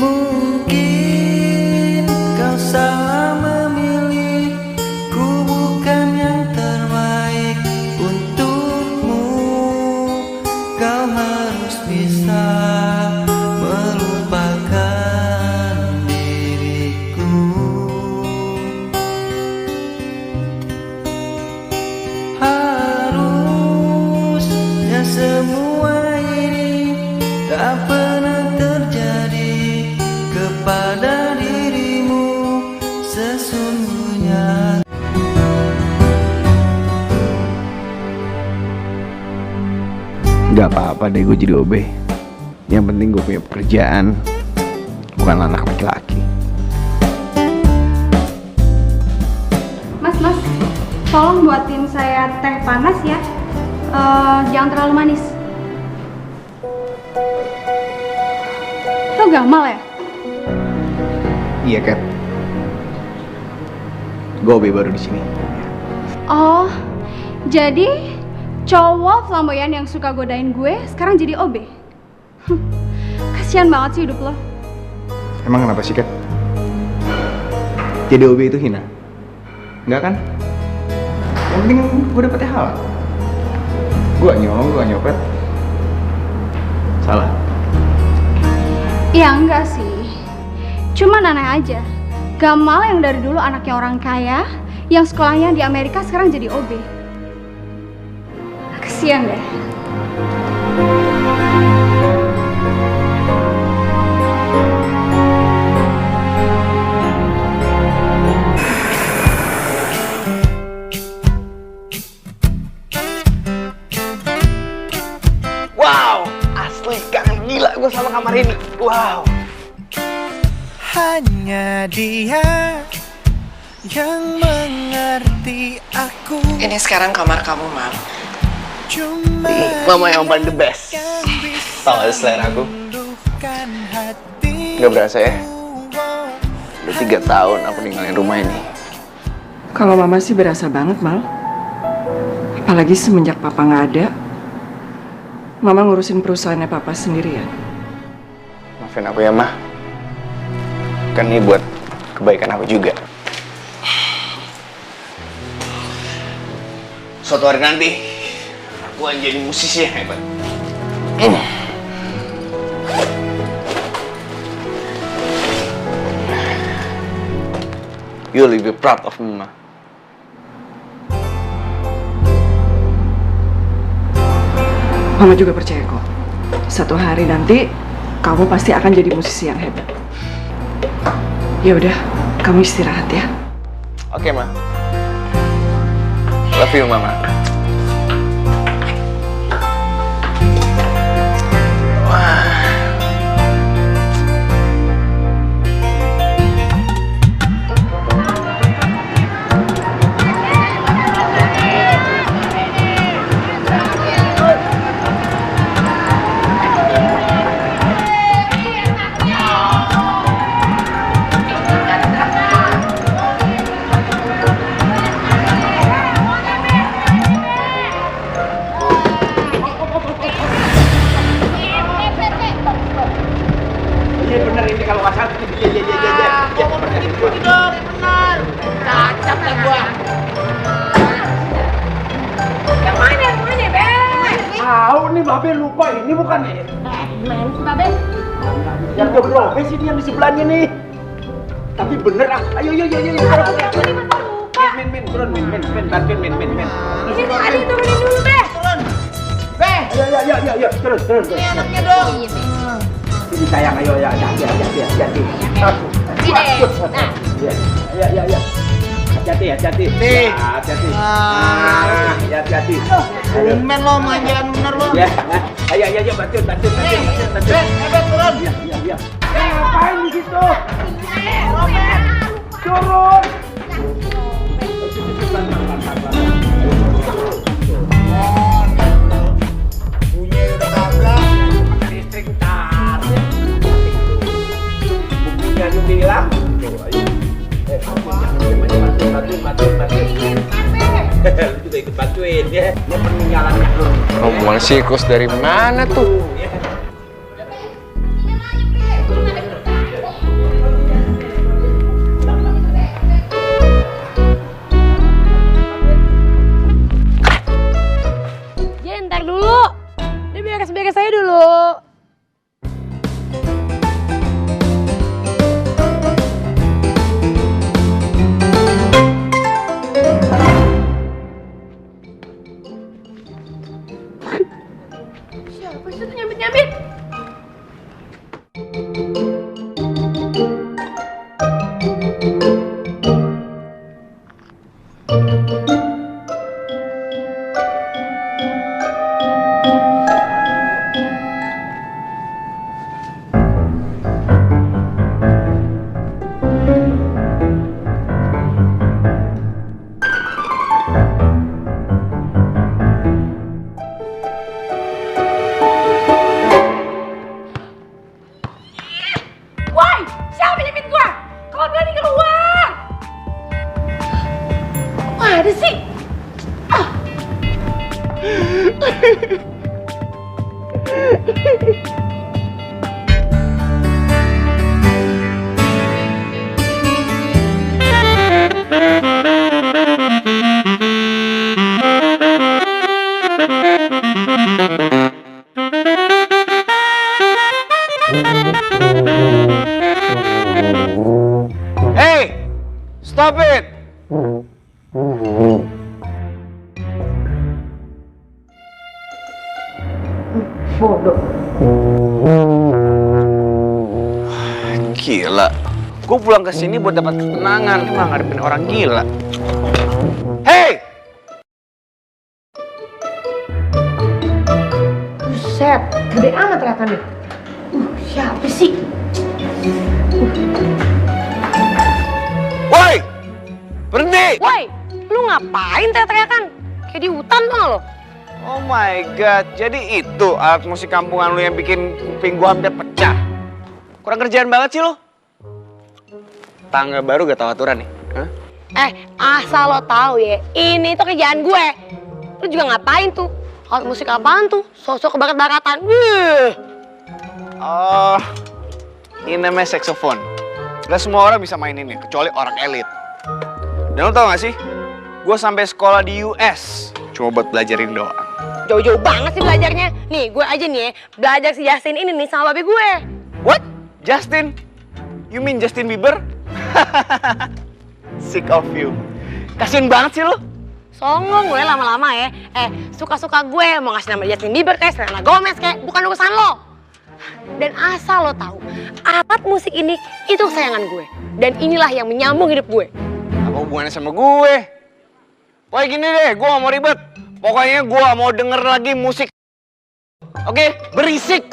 Mungkin kau salah memilih, ku bukan yang terbaik untukmu. Kau harus bisa melupakan diriku. Harusnya semua ini tak pernah terjadi kepada dirimu sesungguhnya. Gak apa-apa deh gue jadi OB. Yang penting gue punya pekerjaan, bukan anak laki-laki. Mas, tolong buatin saya teh panas ya. Jangan terlalu manis. Lo Gamal ya? Iya Kat, gue OB baru di sini. Oh, jadi cowok flamboyan yang suka godain gue sekarang jadi OB? Kasian banget sih hidup lo. Emang kenapa sih Kat? Jadi OB itu hina? Enggak kan? Yang penting gue dapetnya halal. Gue nyolong, gue nyopet. Salah? Ya enggak sih, cuman aneh aja. Gamal yang dari dulu anaknya orang kaya, yang sekolahnya di Amerika sekarang jadi OB. Kasian deh. Wow, asli kangen gila gue sama kamar ini. Wow. Hanya dia yang mengerti aku. Ini sekarang kamar kamu, Mam. Cuma Mama yang paling the best. Tau gak selera aku? Gak berasa ya? Udah 3 tahun aku ninggalin rumah ini. Kalau mama sih berasa banget, Mal. Apalagi semenjak papa nggak ada, mama ngurusin perusahaannya papa sendirian. Maafin aku ya, Mah. Kan ini buat kebaikan aku juga. Suatu hari nanti, aku akan jadi musisi yang hebat. You'll be proud of me, Ma. Mama juga percaya kok. Satu hari nanti, kamu pasti akan jadi musisi yang hebat. Ya udah, kamu istirahat ya. Oke, Ma. Love you, Mama. Babe lupa ini bukan Main sih, Babe. yang keberapa sih ini yang di sebelahnya nih. Tapi bener ah. Ayo. Main, Turun, bantuin, Ini tadi turunin dulu, Be. Turun. Be. Ayo, turun. Ini anaknya dong. Ini sayang, ayo, hati. Sini. Nah. Iya. Hati-hati. Hati-hati. Tumben lo manjaan bener lo. Ya. Ayo, bantuin. Turun. Iya. Ngapain di situ? Turun. Bunyi udah kagak. Listrik tarik. Buktinya lu bilang. Tuh, ayo. Bantuin. Lu juga ikut bantuin ya. Dia peninggalannya belum. Rombongan sirkus dari mana tuh? Siapa sih? Hey! Stop it! Gila, gue pulang ke sini buat dapat ketenangan, malah ngadepin orang gila. Hey! Buset, gede amat teriakannya. Siapa sih? Woi! Berhenti! Woi, lu ngapain teriak-teriakan? Kayak di hutan tuh lo. Oh my god, jadi itu alat musik kampungan lu yang bikin kuping gua hampir pecah. Kurang kerjaan banget sih lu. Tangga baru gak tahu aturan nih. Hah? Asal lo tahu ya, ini tuh kerjaan gue. Lu juga ngapain tuh? Alat musik apaan tuh? Sosok kebarat-baratan. Oh, ini namanya saxophone. Gak semua orang bisa mainin ini, kecuali orang elit. Dan lo tau gak sih, gue sampai sekolah di US cuma buat belajarin doang. Jauh-jauh banget sih belajarnya. Nih, gue aja nih ya, belajar si Justin ini nih sama babe gue. What? Justin? You mean Justin Bieber? Sick of you. Kasian banget sih lo. Songong gue lama-lama ya. Suka-suka gue mau ngasih nama Justin Bieber kayak Selena Gomez kayak, bukan urusan lo. Dan asal lo tahu, alat musik ini itu kesayangan gue. Dan inilah yang menyambung hidup gue. Apa hubungannya sama gue? Wah gini deh, gue gak mau ribet. Pokoknya gue gak mau denger lagi musik. Oke, berisik.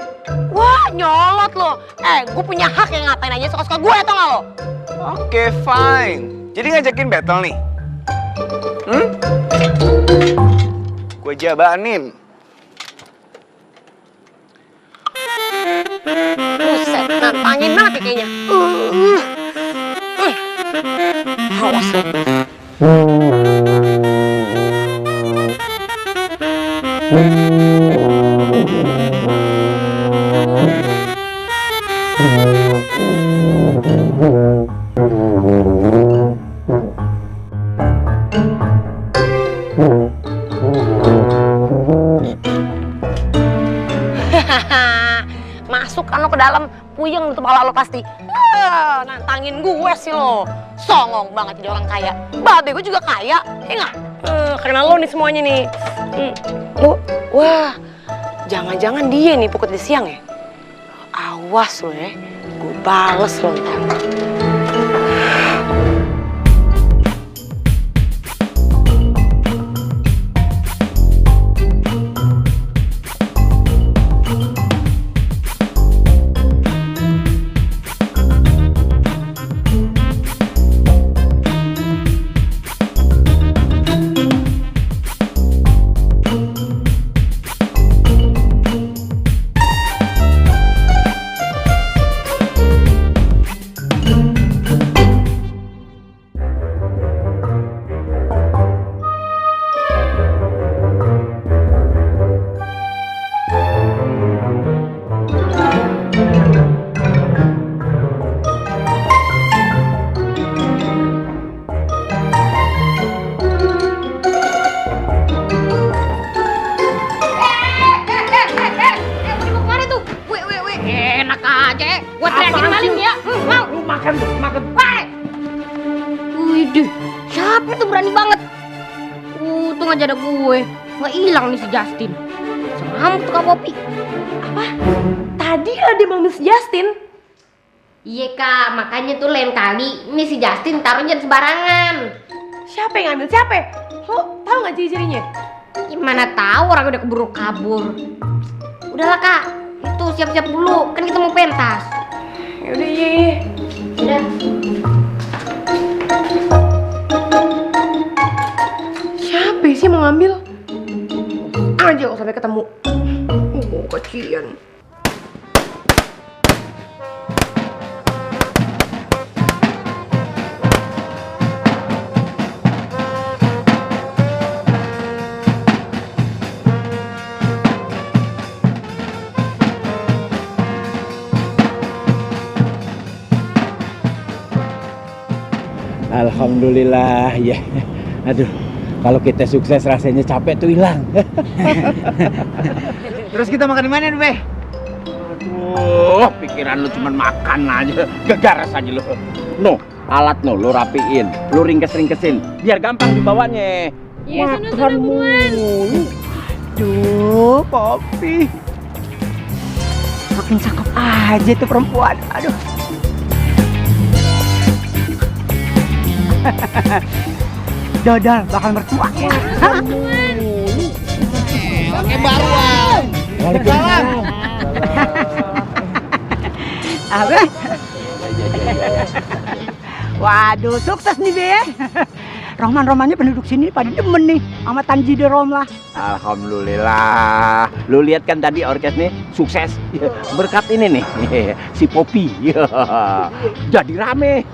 Wah, nyolot lo. Gue punya hak yang ngapain aja suka-suka gue, tau gak lo? Oke, fine. Jadi ngajakin battle nih? Gue jabanin. Buset, nantangin banget ya kayaknya. Awas lo. Masuk kan lo ke dalam, puyeng tuh kepala lo pasti. Nantangin gue sih lo. Songong banget jadi orang kaya. Babe gue juga kaya, ya nggak? Karena lo nih semuanya nih. Wah, jangan-jangan dia nih pukul di siang ya? Awas lo ya, gue bales lo ntar. Widih, siapa tuh berani banget? Untung aja ada gue, nggak hilang nih si Justin. Sama tuh Kak Popi. Apa? Tadi ada mau si Justin? Iya Kak, makanya tuh lain kali ini si Justin taruhnya sembarangan. Siapa yang ngambil siapa? Lo tahu nggak ciri-cirinya? Gimana tahu orang udah keburu kabur. Udahlah Kak, itu siap-siap dulu, kan kita mau pentas. Yaudah iya. Udah. Siapa sih mau ngambil? Aja kok sampai ketemu. Kecian. Alhamdulillah ya. Aduh, kalau kita sukses rasanya capek tuh hilang. Terus kita makan di mana nih, Be? Aduh, pikiran lu cuman makan aja, gegaras aja lu. No, alat no, lu rapiin, lu ringkes-ringkesin, biar gampang dibawanya. Iya, sana buruan. Aduh, Popi. Makin cakep aja tuh perempuan. Aduh. Dodol bakal mertua. Pakai baruan. Waalaikumsalam. Apa? Waduh, sukses nih, Be. Roman-romannya penduduk sini pada demen nih sama Tanji de Romlah. Alhamdulillah. Lu lihat kan tadi orkes nih sukses berkat ini nih si Popi. Jadi rame.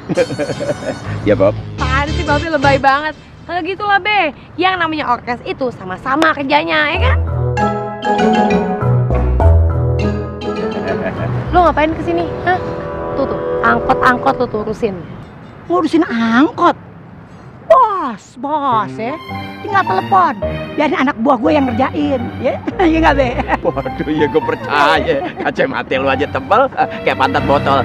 Ya, Bob. Apaan sih Babe lebay banget. Kayak gitu lah Be. Yang namanya orkes itu sama-sama kerjanya, ya kan? Lo ngapain kesini? Hah? Tuh, angkot-angkot lo turusin. Ngurusin angkot. Bos ya. Tinggal telepon. Biarin anak buah gue yang ngerjain. Ya, iya nggak, Be? Waduh, ya gue percaya. Kacamata lu aja tebal kayak pantat botol.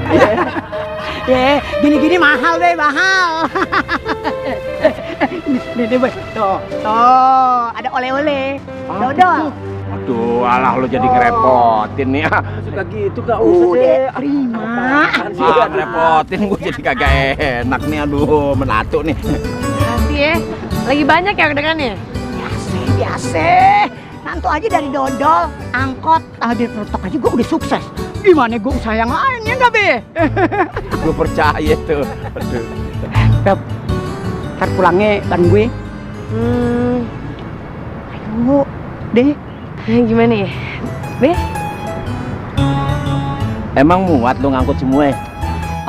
Ya, gini-gini mahal, Be, mahal. Nih, Be. Tuh, ada oleh-oleh. Dodol. Aduh, alah lu jadi ngerepotin nih. Suka gitu gak usah Udah, terima. Ngerepotin gue jadi kagak enak nih. Aduh, menatu nih. Makasih ya. Lagi banyak ya orderannya? Biasa. Nanti aja dari dodol, angkot, hadir perotok aja gue udah sukses. Gimana gue usaha yang lain ya nggak, Be? Gue percaya tuh. Aduh. Beb, ntar pulangnya ban gue. Ayo, deh. Gimana ya? Be? Emang muat lu ngangkut semua?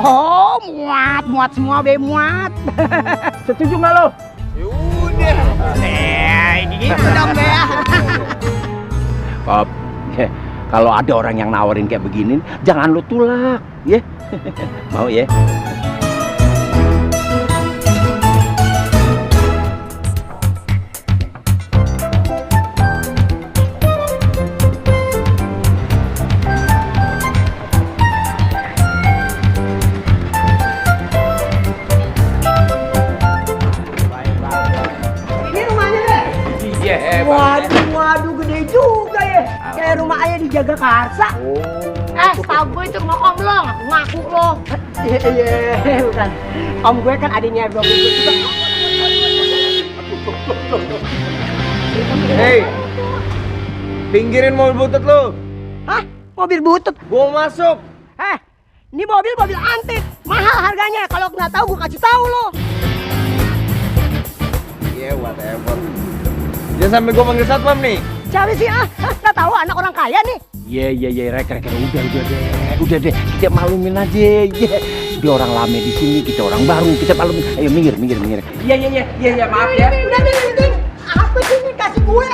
Oh, muat semua, Be, muat. Setuju nggak lo? Yaudah. Ini gitu dong, Be. Pop, kalau ada orang yang nawarin kayak begini, jangan lu tulak, ya. Mau ya? Waduh, gede juga ya. Kayak rumah ayah di Jagakarsa. Setahu gue itu rumah om lo, ngaku lo. Iya, bukan. Om gue kan adiknya Bob gue juga. Hei, pinggirin mobil butut lu. Hah? Mobil butut? Gua mau masuk. Ini mobil antik. Mahal harganya. Kalau nggak tahu gue kasih tahu lo. Yeah, whatever. Jangan sampai gua manggil satpam nih. Siapa sih? Nggak tahu anak orang kaya nih. Iya, rek, udah deh, kita maklumin aja, ya. Dia orang lama di sini, kita orang baru, kita maklumin. Ayo minggir. Iya, maaf ya. Udah. Apa sih ini kasih gue?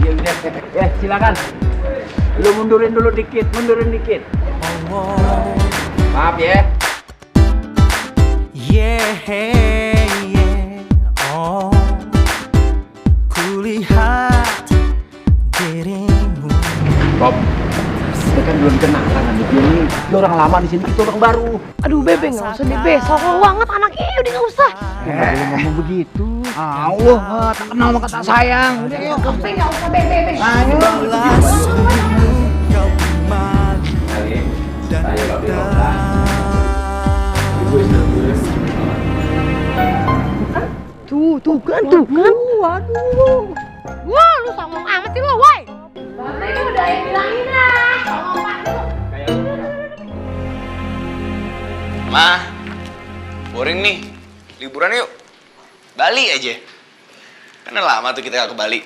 Ya udah, ya silakan. Lu mundurin dikit. Maaf ya. Oh, kulihat dirimu. Bob, kita kan belum kenalan sama dia nih. Dia orang lama di sini, kita orang baru. Aduh Bebe, nggak usah deh Be. Sokong banget anaknya, udah nggak usah. Nggak boleh ngomong begitu. Allah, tak kenal sama kata sayang. Udah yuk. Be, nggak usah Bebe. Ayo, Tuh kan. Waduh. Wah, lu songong amat sih lo, woi. Babe itu udah yang bilangin lah. Songong banget. Ma, boring nih. Liburan yuk. Bali aja. Kan udah lama tuh kita gak ke Bali.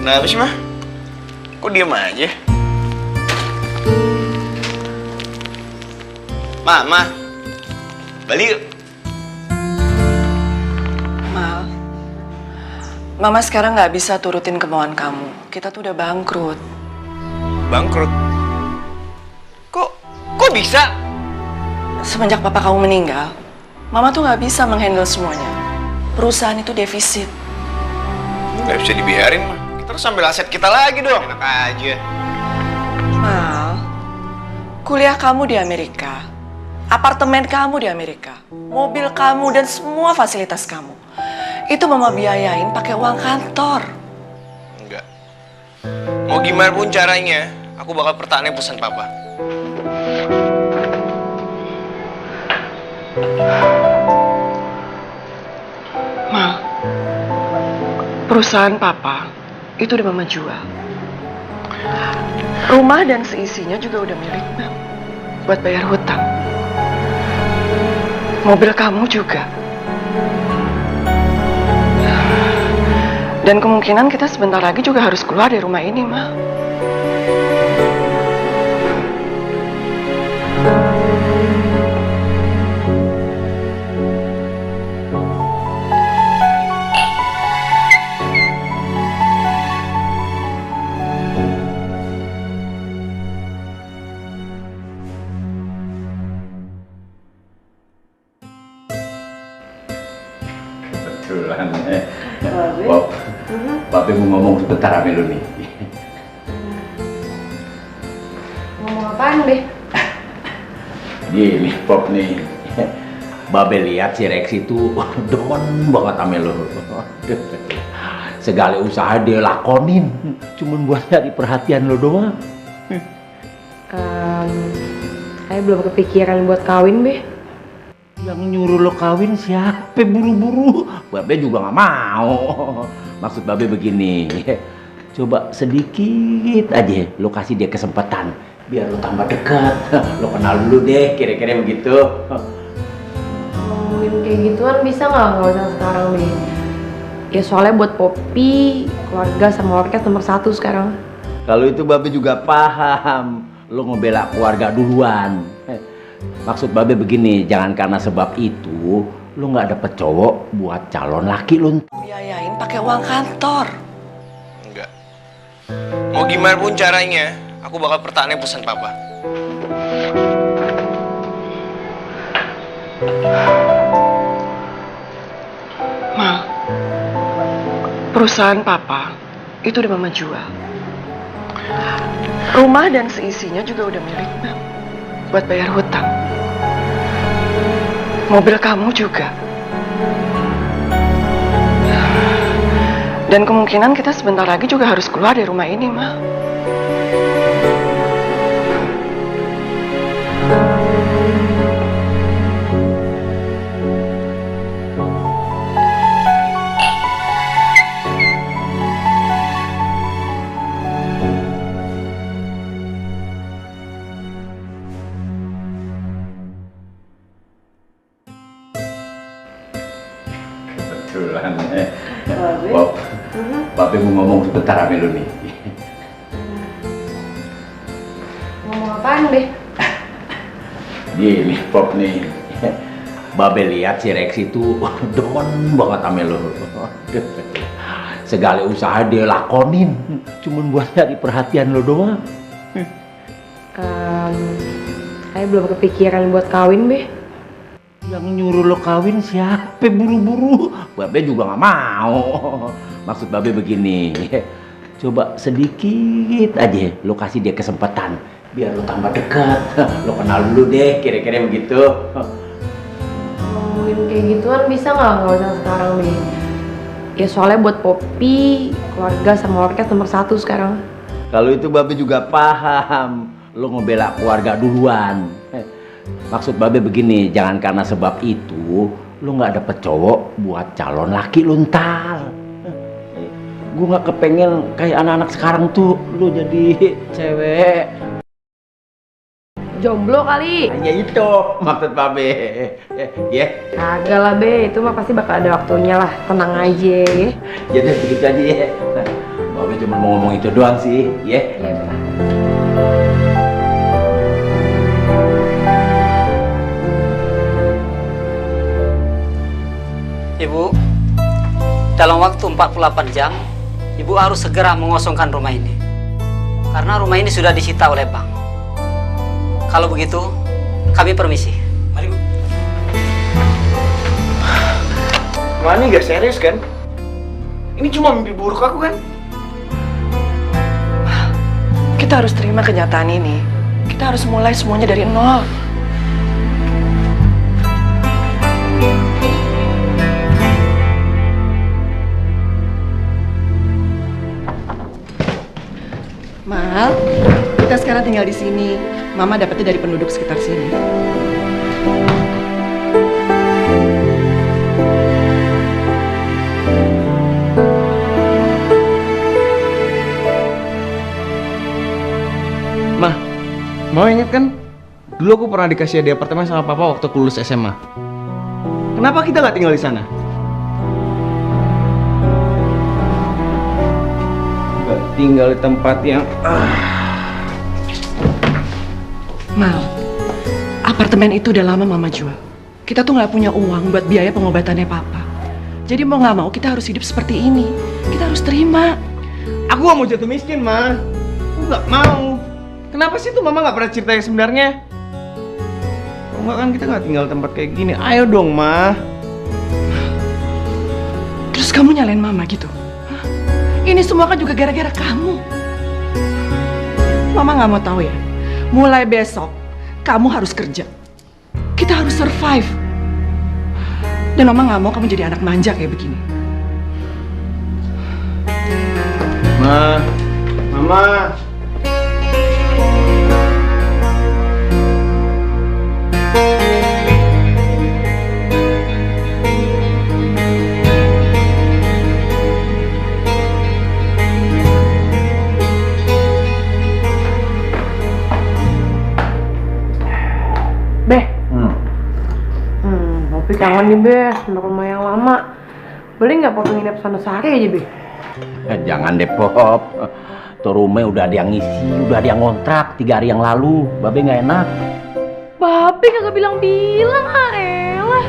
Kenapa sih, Ma? Kok diem aja? Ma, Bali yuk. Mal, Mama sekarang nggak bisa turutin kemauan kamu. Kita tuh udah bangkrut. Bangkrut? Kok Kok bisa? Semenjak papa kamu meninggal, mama tuh nggak bisa menghandle semuanya. Perusahaan itu defisit. Nggak bisa dibiarin mah. Kita harus ambil aset kita lagi dong. Enak aja. Mal, kuliah kamu di Amerika, apartemen kamu di Amerika, mobil kamu dan semua fasilitas kamu. Itu mama biayain pakai uang kantor. Enggak. Mau gimana pun caranya, aku bakal pertahanin perusahaan papa. Mal, perusahaan papa itu udah mama jual. Rumah dan seisinya juga udah milik Bang buat bayar hutang. Mobil kamu juga. Dan kemungkinan kita sebentar lagi juga harus keluar dari rumah ini, Mal. Kebetulan, Babe mau ngomong sebentar sama lu nih. Ngomong apaan, Be? Gini, Pop nih. Babe lihat si Rex itu demen banget sama lu. Segala usaha dia lakonin, cuman buat nyari perhatian lu doang. Saya belum kepikiran buat kawin, Be. Yang nyuruh lo kawin siapa buru-buru? Babe juga nggak mau. Maksud Babe begini, coba sedikit aja lo kasih dia kesempatan biar lo tambah dekat. Lo kenal dulu deh, kira-kira begitu. Ngomongin kayak gituan bisa nggak usah sekarang, Be. Ya soalnya buat Poppy, keluarga sama orkes nomor 1 sekarang. Kalau itu Babe juga paham. Lo ngebela keluarga duluan. Maksud Babe begini, jangan karena sebab itu lo nggak dapet cowok buat calon laki lo. Biayain pakai uang kantor. Enggak. Mau gimana pun caranya, aku bakal pertahanin perusahaan papa. Mal, perusahaan papa itu udah mama jual. Rumah dan seisinya juga udah milik Bang buat bayar hutang. Mobil kamu juga. Dan kemungkinan kita sebentar lagi juga harus keluar dari rumah ini, Mal. Kebetulan, Babe mau ngomong sebentar sama lu nih. Ngomong apaan, Be? Gini, Pop nih. Babe lihat si Rex itu demen banget sama lu. Segala usaha dia lakonin, cuman buat nyari perhatian lo doang. Saya belum kepikiran buat kawin, Be. Yang nyuruh lo kawin siapa buru-buru? Babe juga nggak mau. Maksud Babe begini, coba sedikit aja lo kasih dia kesempatan biar lo tambah dekat. Lo kenal dulu deh, kira-kira begitu. Ngomongin kayak gituan bisa nggak usah sekarang, Be. Ya soalnya buat Poppy, keluarga sama orkes nomor 1 sekarang. Kalau itu Babe juga paham. Lo ngebela keluarga duluan. Maksud Babe begini, jangan karena sebab itu lo nggak dapet cowok buat calon laki lo ntar. Gue nggak kepengen kayak anak-anak sekarang tuh lo jadi cewek. Jomblo kali. Ya itu maksud Babe. Ya. Kagak lah, Be. Itu mah pasti bakal ada waktunya lah. Tenang aja, ya. Jadi begitu aja ya. Babe cuma mau ngomong itu doang sih, ya. Iya, Be. Ibu, dalam waktu 48 jam, Ibu harus segera mengosongkan rumah ini. Karena rumah ini sudah disita oleh bank. Kalau begitu, kami permisi. Mari, Bu. Ma, ini gak serius kan? Ini cuma mimpi buruk aku kan? Kita harus terima kenyataan ini. Kita harus mulai semuanya dari nol. Mal, kita sekarang tinggal di sini. Mama dapetnya dari penduduk sekitar sini. Ma, mau inget kan? Dulu aku pernah dikasih di apartemen sama papa waktu aku lulus SMA. Kenapa kita nggak tinggal di sana? Nggak tinggal di tempat yang... Mal, apartemen itu udah lama Mama jual. Kita tuh nggak punya uang buat biaya pengobatannya Papa. Jadi mau nggak mau kita harus hidup seperti ini. Kita harus terima. Aku gak mau jatuh miskin, Ma. Aku nggak mau. Kenapa sih tuh Mama nggak pernah cerita yang sebenarnya? Kalau nggak kan kita nggak tinggal di tempat kayak gini. Ayo dong, Ma. Terus kamu nyalain Mama gitu? Hah? Ini semua kan juga gara-gara kamu. Mama nggak mau tahu ya. Mulai besok kamu harus kerja. Kita harus survive. Dan Mama nggak mau kamu jadi anak manja kayak begini. Ma, Mama. Beh. Popi kangen nih, Beh, sama rumah yang lama. Boleh nggak Popi nginep sana sehari aja, Beh? Jangan deh, Pop. Tuh rumah udah ada yang ngisi, udah ada yang ngontrak 3 hari yang lalu. Babe nggak enak. Babe kagak bilang-bilang, elah.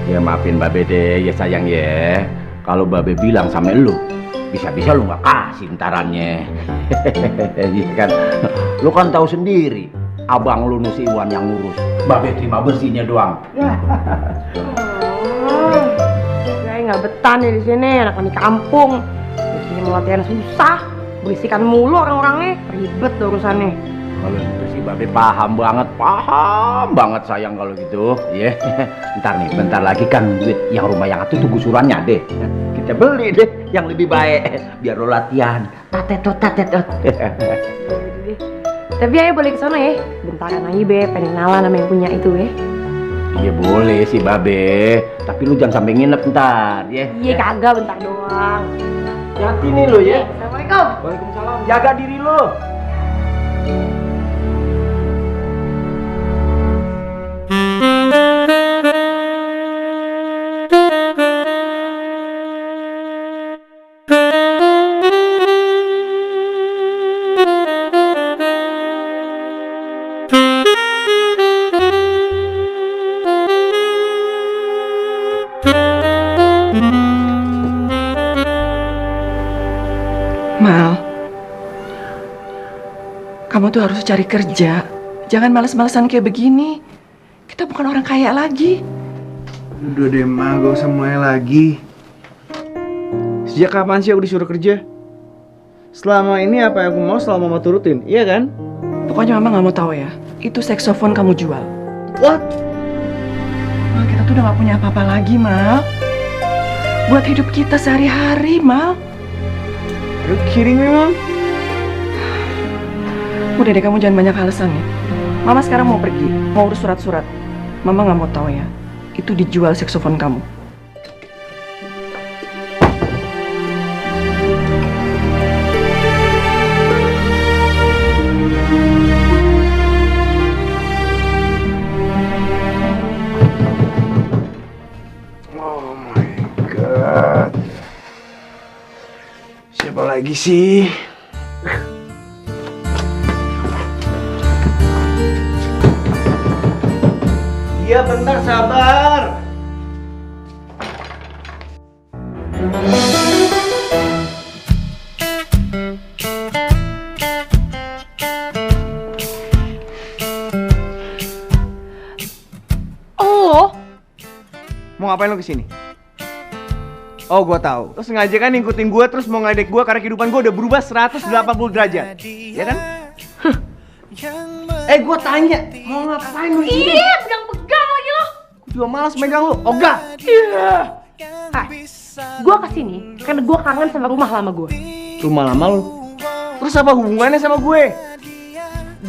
Ya maafin Babe deh, ya sayang ya. Kalau Babe bilang sama lu, bisa-bisa lu nggak kasih ntarannya. Iya kan? Lu kan tahu sendiri, abang lu si Iwan yang ngurus. Babe terima bersihnya doang. Saya nggak betah nih di sini, anak di kampung. Di sini mau latihan susah, berisikan mulu orang-orangnya, ribet tuh urusannya. Kalau itu sih Babe paham banget sayang kalau gitu. Ya, ntar nih, bentar lagi kan duit yang rumah yang itu tuh gusurannya deh. Kita beli deh yang lebih baik, biar lo latihan. Tatetot. Tapi ayo boleh ke sana ya, bentaran aja Be, pengen kenalan sama yang punya itu ya. Iya boleh sih Babe, tapi lu jangan sampai nginep ntar ya. Iya kagak, bentar doang. Hati nih lo ya. Assalamualaikum. Waalaikumsalam. Jaga diri lo. Mal, kamu tuh harus cari kerja. Jangan males-malesan kayak begini. Kita bukan orang kaya lagi. Udah deh, Ma, gak usah mulai lagi. Sejak kapan sih aku disuruh kerja? Selama ini apa yang aku mau selalu Mama turutin, iya kan? Pokoknya Mama nggak mau tahu ya. Itu saksofon kamu jual. What? Mal, kita tuh udah nggak punya apa-apa lagi, Mal. Buat hidup kita sehari-hari, Mal. Are you kidding me, Mom? Udah deh, kamu jangan banyak alasan ya. Mama sekarang mau pergi, mau urus surat-surat. Mama nggak mau tahu ya. Itu dijual saksofon kamu. Oh my god. Siapa lagi sih? Iya, bentar, sabar. Mau ngapain lo kesini? Oh, gue tahu. Lo sengaja kan ngikutin gue terus mau ngeledek gue karena kehidupan gue udah berubah 180 derajat. Ya kan? Gue tanya, mau ngapain lo disini? Iya, pegang-pegang lagi lo. Gue juga malas megang lo. Ogah. Iya. Gue kesini karena gue kangen sama rumah lama gue. Rumah lama lo? Terus apa hubungannya sama gue?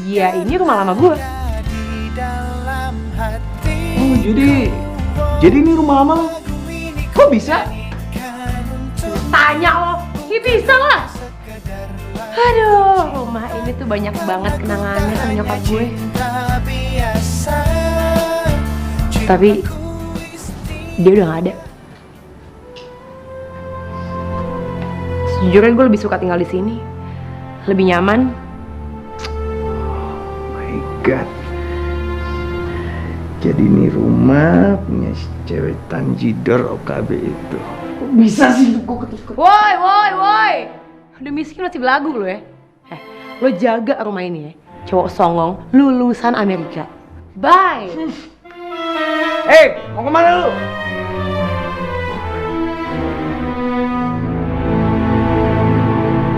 Iya, ini rumah lama gue. Oh, jadi ini rumah lama lo? Kok bisa? Tanya lo, ya bisa lah. Aduh, rumah ini tuh banyak banget kenangannya sama nyokap gue. Tapi dia udah gak ada. Sejujurnya gue lebih suka tinggal di sini, lebih nyaman. Oh my god. Jadi ini rumah punya si cewek Tanjidor OKB itu. Kok bisa sih gue ketukar? Woi. Udah miskin masih belagu lo ya. Lo jaga rumah ini ya. Cowok songong lulusan Amerika. Bye. Mau kemana lu?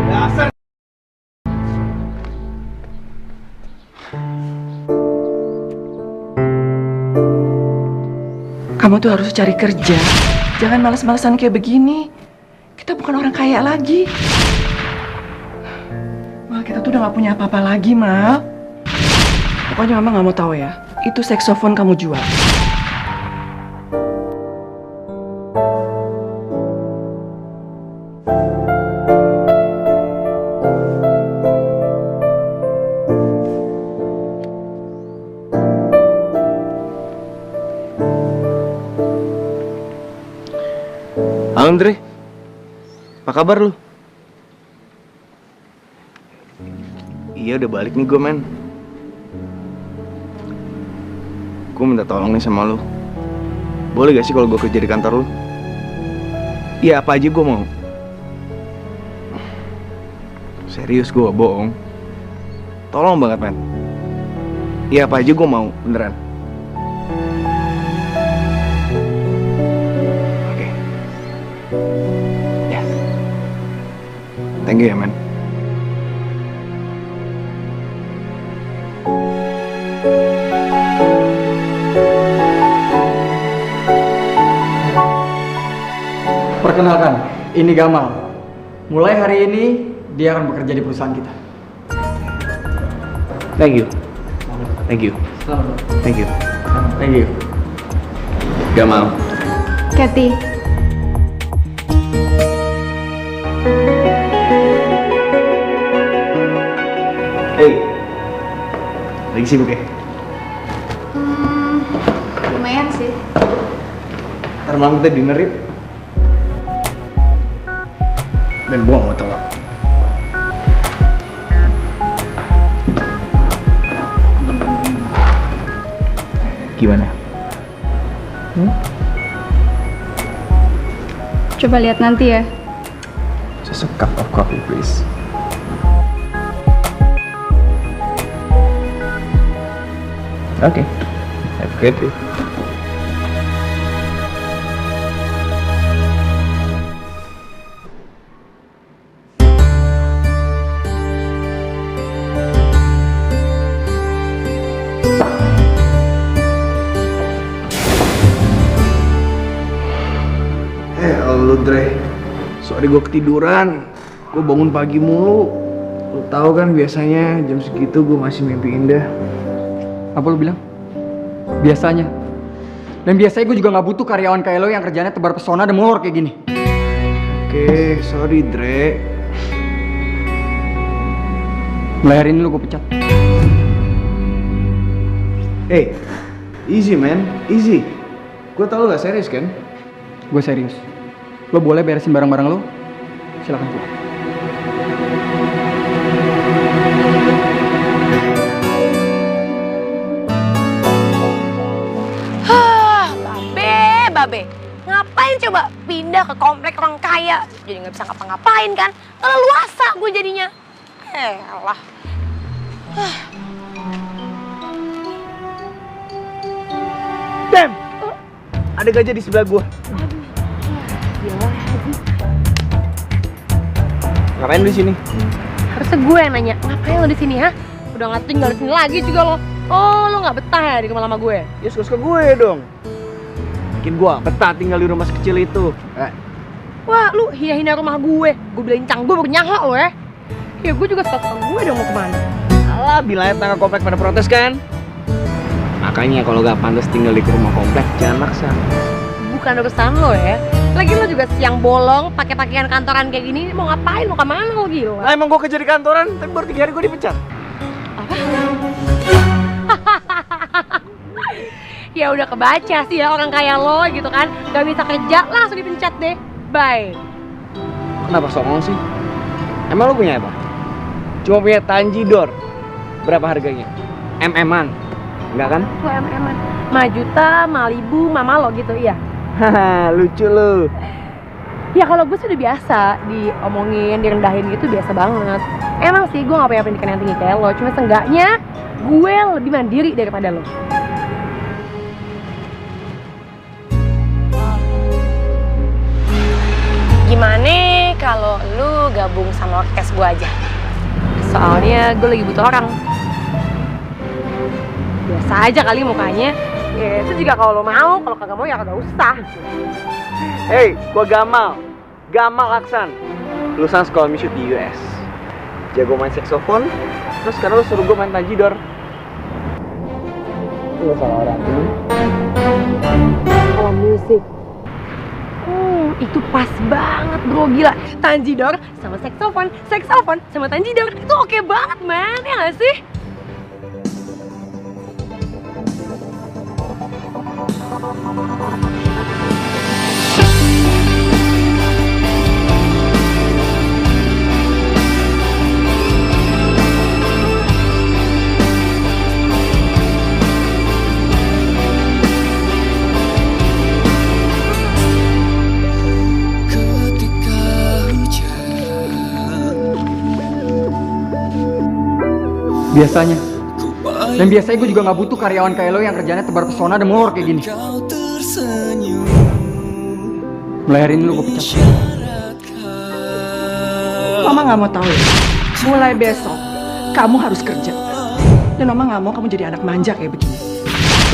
Dasar. Kamu tuh harus cari kerja. Jangan malas-malasan kayak begini. Kita bukan orang kaya lagi. Mal, kita tuh udah gak punya apa-apa lagi, Mal. Pokoknya Mama gak mau tahu ya. Itu saksofon kamu jual. Halo Andre, apa kabar lu? Iya udah balik nih gue men. Gue minta tolong nih sama lu. Boleh gak sih kalau gue kerja di kantor lu? Iya apa aja gue mau. Serius gue gak bohong. Tolong banget men. Iya apa aja gue mau, beneran. Thank you ya, man. Perkenalkan, ini Gamal. Mulai hari ini, dia akan bekerja di perusahaan kita. Thank you. Thank you. Selamat. Thank you. Thank you. Gamal. Kathy. Lagi sibuk ya? Lumayan sih. Ntar malam kita dinner yuk. Dan gua mau tahu. Gimana? Coba lihat nanti ya. Just a cup of coffee, please. Okay. Have a good day. Lu Dre, sorry gue ketiduran. Gue bangun pagi mulu. Lu tahu kan biasanya jam segitu gue masih mimpi indah. Apa lu bilang? Biasanya. Dan biasanya gue juga gak butuh karyawan kayak lo yang kerjanya tebar pesona dan molor kayak gini. Oke, sorry Dre. Mulai hari ini lu gue pecat. Hey, easy man, easy. Gue tau lu gak serius kan? Gue serius. Lo boleh beresin barang-barang lo? Silakan pulang. Babe, ngapain coba pindah ke komplek orang kaya? Jadi nggak bisa ngapa-ngapain kan? Leluasa gue jadinya. Allah. Damn! ada gajah di sebelah gua. Gila. Ngapain lu di sini? Harusnya gue yang nanya, ngapain lo di sini, ha? Udah nggak tinggal di sini lagi juga lo. Oh, lo nggak betah ya di rumah lama gue? Ya suka-suka gue dong. Bikin gua betah tinggal di rumah sekecil itu. Wah, lu hina-hina rumah gue. Gue bilang cang gue baru nyangka lo ya. Ya gue juga suka gue dong mau kemana. Alah, bilangnya tangga komplek pada protes kan? Makanya kalau gak pantas tinggal di rumah komplek, jangan maksa. Bukan urusan lo ya. Lagi lo juga siang bolong, pakai pakaian kantoran kayak gini, mau ngapain? Mau kemana lo gila? Nah, emang gue kerja di kantoran, tapi baru 3 hari gue dipecat. Apa? Ya udah kebaca sih ya orang kayak lo gitu kan. Gak bisa kerja, langsung dipecat deh. Bye. Kenapa songong sih? Emang lo punya apa? Cuma punya Tanjidor. Berapa harganya? MM-an? Enggak kan? Lo MM-an. 5 juta, Malibu, mama lo gitu, iya? Haha, lucu lo. Ya kalau gue sudah biasa diomongin, direndahin gitu biasa banget. Emang sih gue gak punya pendidikan yang tinggi kayak lo, cuma seenggaknya gue lebih mandiri daripada lo. Gimana kalau lu gabung sama orkes gue aja? Soalnya gue lagi butuh orang. Biasa aja kali mukanya. Ya itu juga kalau lo mau, kalau kagak mau ya kagak usah. Hey, gua Gamal. Gamal Aksan. Lulusan sekolah musik di US. Jago main saksofon. Terus sekarang lu suruh gua main Tanjidor. Lu salah orang ini. Sekolah musik. Itu pas banget bro, gila. Tanjidor sama saksofon, saksofon sama Tanjidor. Itu oke banget man, ya gak sih? Biasanya. Dan biasanya gue juga gak butuh karyawan kayak lo yang kerjanya tebar pesona dan molor kayak gini. Mulai hari ini lo gue pecat. Mama nggak mau tahu. Mulai besok kamu harus kerja. Dan Mama nggak mau kamu jadi anak manja kayak begini.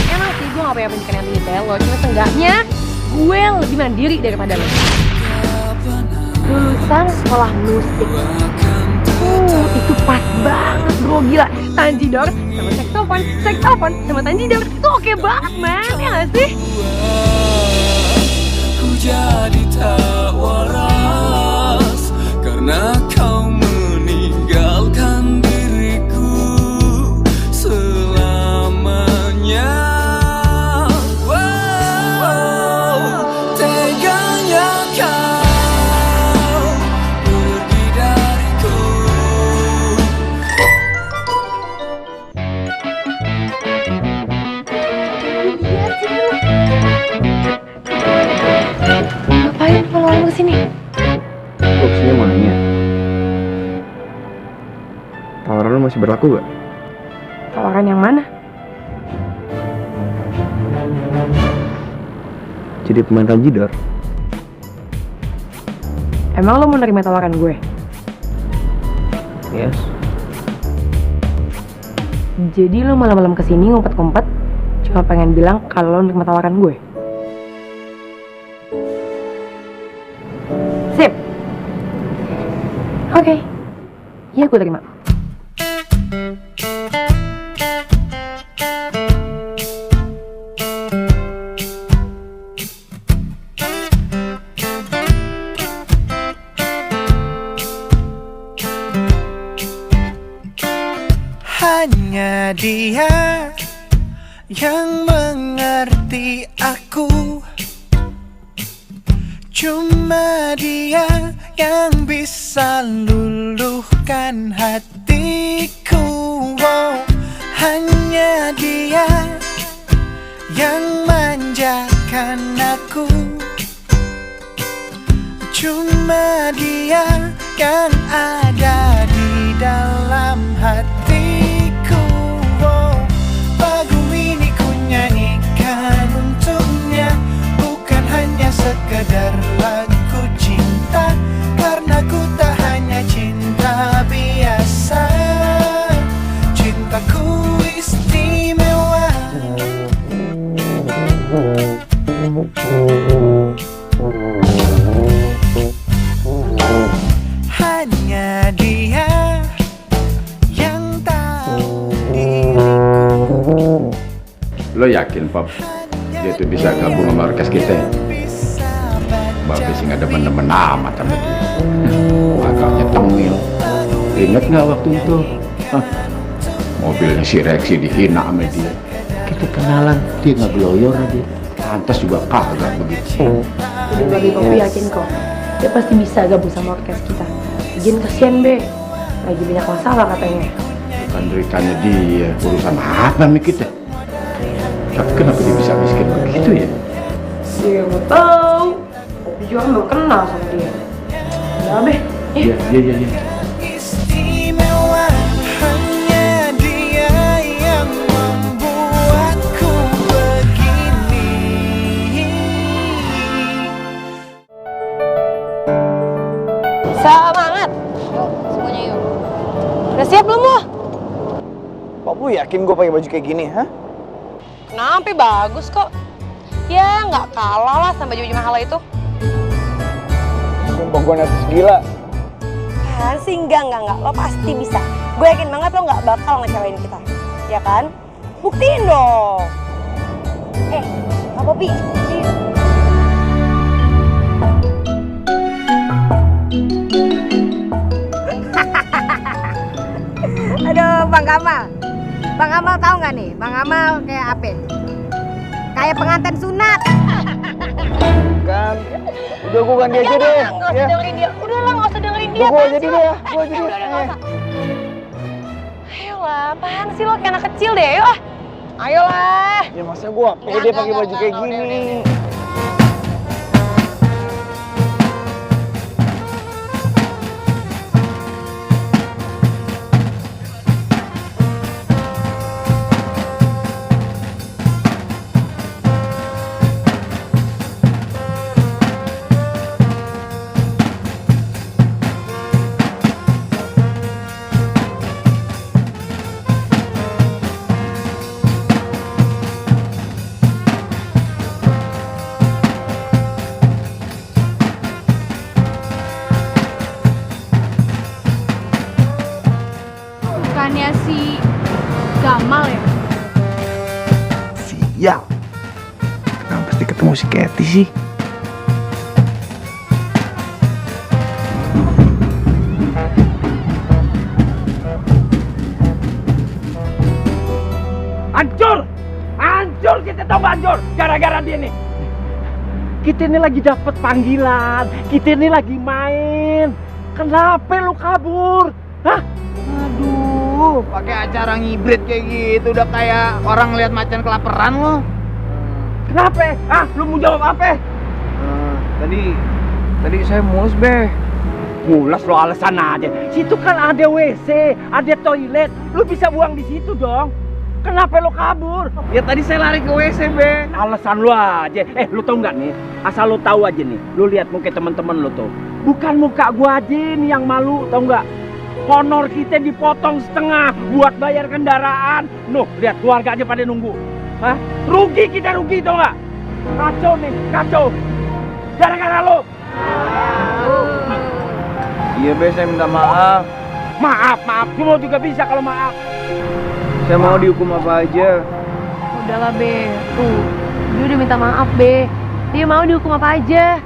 Emang sih gue gak punya pendidikan yang tinggi kayak lo, cuma seenggaknya gue lebih mandiri daripada lo. Lulusan sekolah musik. Itu pas banget bro, gila. Tanjidor sama saksofon, saksofon sama Tanjidor. Itu oke banget man, ya gak sih? Ku jadi tak waras karena kau meninggalkan diriku selamanya. Wow, teganya kau pergi dariku. Ngapain kalau lo kesini? Gue kesini mau nanya. Tawaran lu masih berlaku gak? Tawaran yang mana? Jadi pemain Tanjidor. Emang lo mau nerima tawaran gue? Yes. Jadi lo malam-malam kesini ngumpet-ngumpet cuma pengen bilang kalau lo nerima tawaran gue? Sip. Oke. Iya gue terima. Hanya dia yang mengerti aku. Cuma dia yang bisa luluhkan hatiku. Oh, hanya dia yang manjakan aku. Cuma dia yang ada di dalam hatiku. Oh, lagu ini ku nyanyikan untuknya, Lo yakin, Pop? Dia tuh bisa gabung sama orkes kita? Babe sih nggak demen-demen amat sama dia. Agaknya tengil. Ingat nggak waktu itu? Hah? Mobilnya si Rexy dihina sama dia. Kita kenalan, dia nggak geloyor aja. Pantas juga kagak begitu. Udah bagi Poppy yakin kok, dia pasti bisa gabung sama orkes kita. Izin kasihan Be, lagi banyak masalah katanya. Bukan deritanya dia, urusan apa nih kita? Tapi kenapa dia bisa miskin begitu ya? Dia nggak tahu. Poppy juga kan baru kenal sama dia. Udah Be, Iya. Istimewa, hanya dia yang membuatku begini. Semangat. Yuk, semuanya yuk. Udah siap belum lo? Pop, lu yakin gue pakai baju kayak gini, hah? Kenapa? Bagus kok. Ya nggak kalah lah sama baju-baju mahal itu. Sumpah gue netes gila. Kan sih enggak. Lo pasti bisa. Gue yakin banget lo nggak bakal ngecewain kita. Ya kan? Buktiin dong. Kak Poppy, ini. Aduh, Bang Kamal. Bang Kamal tahu nggak nih? Bang Kamal kayak apa? Kayak pengantin sunat. Kan, udah gue ganti aja deh. Nggak usah dengerin dia. Udah lah, nggak usah dengerin dia. Gue jadi deh ya, gue jadi. Udah, nggak usah. Ayolah, apaan sih lo kayak anak kecil deh, ayo ah. Ayolah. Ya masa gue pede pakai baju kayak gini. Bukannya si Gamal ya? Sial. Kenapa pasti ketemu si Kathy sih? Hancur kita tau gak hancur gara-gara dia nih. Kita ini lagi dapet panggilan, kita ini lagi main. Kenapa lu kabur? Hah? Aduh, pakai acara ngibrit kayak gitu udah kayak orang lihat macan kelaparan lo. Kenapa? Ah, lu mau jawab apa? Tadi saya mulus, Be. Mulas lo alasan aja. Situ kan ada WC, ada toilet. Lu bisa buang di situ dong. Kenapa lo kabur? Ya tadi saya lari ke WC, Be. Alasan lu aja. Lu tau nggak nih? Asal lu tahu aja nih. Lu lihat muka teman-teman lu tuh. Bukan muka gua aja nih yang malu, tau nggak? Honor kita dipotong setengah buat bayar kendaraan. Nuh, lihat keluarga aja pada nunggu. Hah? Rugi kita rugi, tau nggak? Kacau nih, kacau. Gara-gara lo. Iya, Be, saya minta maaf. Maaf. Semua juga bisa kalau maaf. Saya mau dihukum apa aja. Udahlah Be, tuh dia udah minta maaf Be. Dia mau dihukum apa aja.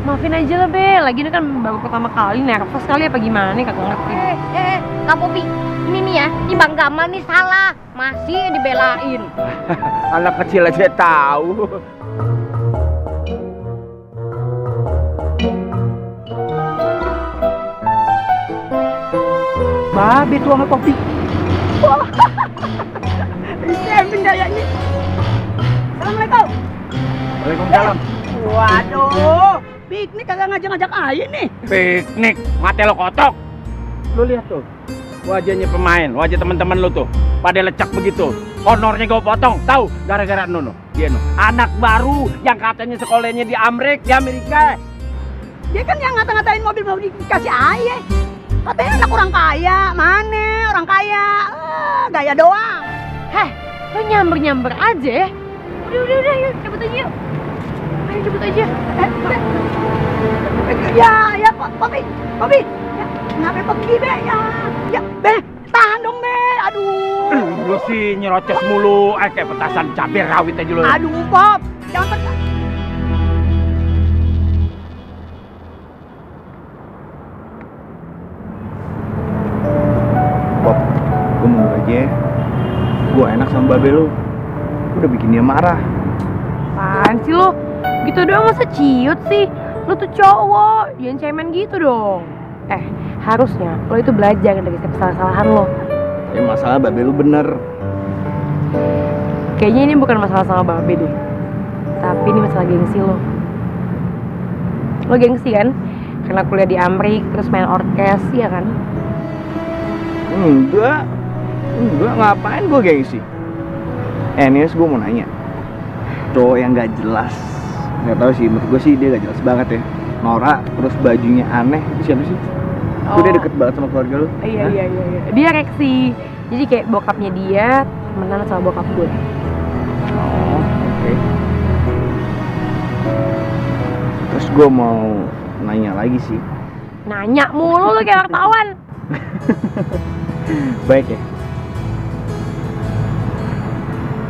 Maafin aja lah Be, lagi ini kan baru pertama kali, nervous kali apa gimana kagak ngerti. Kak Poppy, ini nih ya, ini Bang Gamal nih salah, masih dibelain. Anak kecil aja tahu. Babe tuh sama Poppy. Kevin kayaknya. Assalamualaikum. Waalaikumsalam. Waduh, piknik kagak ngajak-ngajak aja nih. Piknik, mata lo kotok. Lo lihat tuh, wajahnya pemain, wajah teman-teman lo tuh, pada lecak begitu. Honornya gue potong, tahu? Gara-gara Nono, dia no, anak baru yang katanya sekolahnya di Amerika. Dia kan yang ngata-ngatain mobil mau dikasih ayah. Katanya anak orang kaya, mana orang kaya? Gaya doang. Heh, lo nyamber-nyamber aja ya. Udah, yuk cabut aja yuk. Ayo cabut aja. Ya, Poppy. Ya, kenapa pergi Be? Ya, Be, tahan dong Be. Aduh. Lu sih nyerocos mulu, kayak petasan cabai rawit aja lu. Aduh, Bob. Jangan tekan. Bob, gue mundur aja ya. Gue enak sama babe lu. Gue udah bikin dia marah. Apaan sih lo? Gitu doang masa ciut sih? Lo tuh cowok, jangan cemen gitu dong. Harusnya lo itu belajar dari setiap kesalahan lo. Ya masalah babe lu bener. Kayaknya ini bukan masalah sama babe deh. Tapi ini masalah gengsi lo. Lo gengsi kan? Karena kuliah di Amrik, terus main orkes, ya kan? Enggak, ngapain gue gengsi? Nis, gue mau nanya. Cowok yang gak jelas, gak tau sih, menurut gue sih dia gak jelas banget ya. Norak, terus bajunya aneh, itu siapa sih? Dia deket banget sama keluarga lu. Iya. Dia Reksi. Jadi kayak bokapnya dia temenan sama bokap gue. Oh, oke. Terus gue mau nanya lagi sih. Nanya mulu lo kayak wartawan. Baik ya?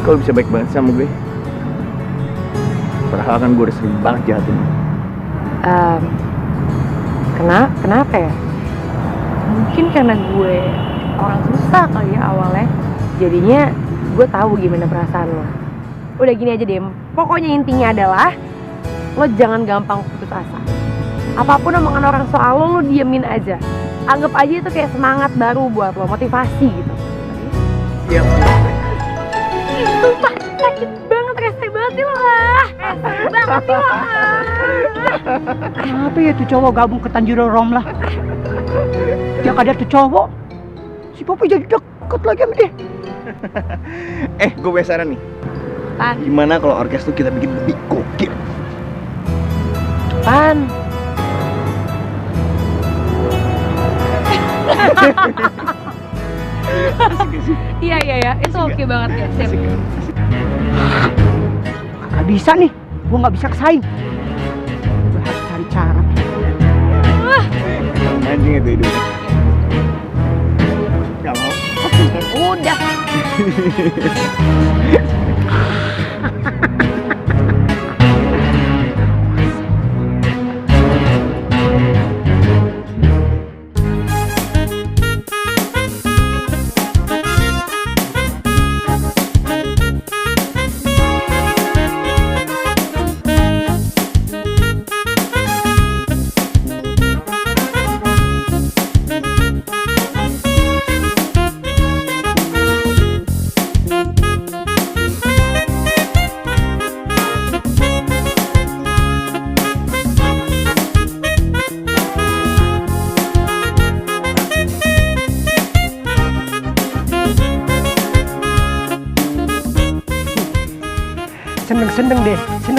Kau bisa baik banget sama gue? Padahal kan gue udah sering banget jahatin. Kenapa ya? Mungkin karena gue orang susah kali ya awalnya. Jadinya gue tahu gimana perasaan lo. Udah gini aja deh. Pokoknya intinya adalah lo jangan gampang putus asa. Apapun omongan orang soal lo diemin aja. Anggap aja itu kayak semangat baru buat lo, motivasi gitu. Siap. Sumpah, sakit banget, rese banget sih lo. Rese banget sih lo. Kenapa ya tuh cowok gabung ke Tanjiro Rom lah? Ya ada tuh cowok. Si Popi jadi deket lagi sama dia. Gue punya saran nih. Gimana kalau orkes tuh kita bikin lebih gokil? Pan. Iya, itu oke banget ya. Sip. Gak bisa nih, gue gak bisa kesaing. Gue harus cari cara. Anjing itu hidupnya. Gak mau. Udah.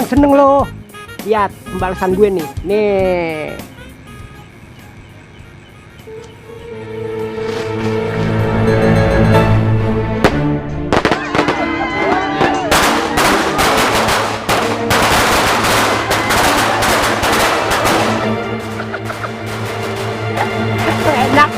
Seneng lo. Lihat pembalasan gue nih. Nih. Enak.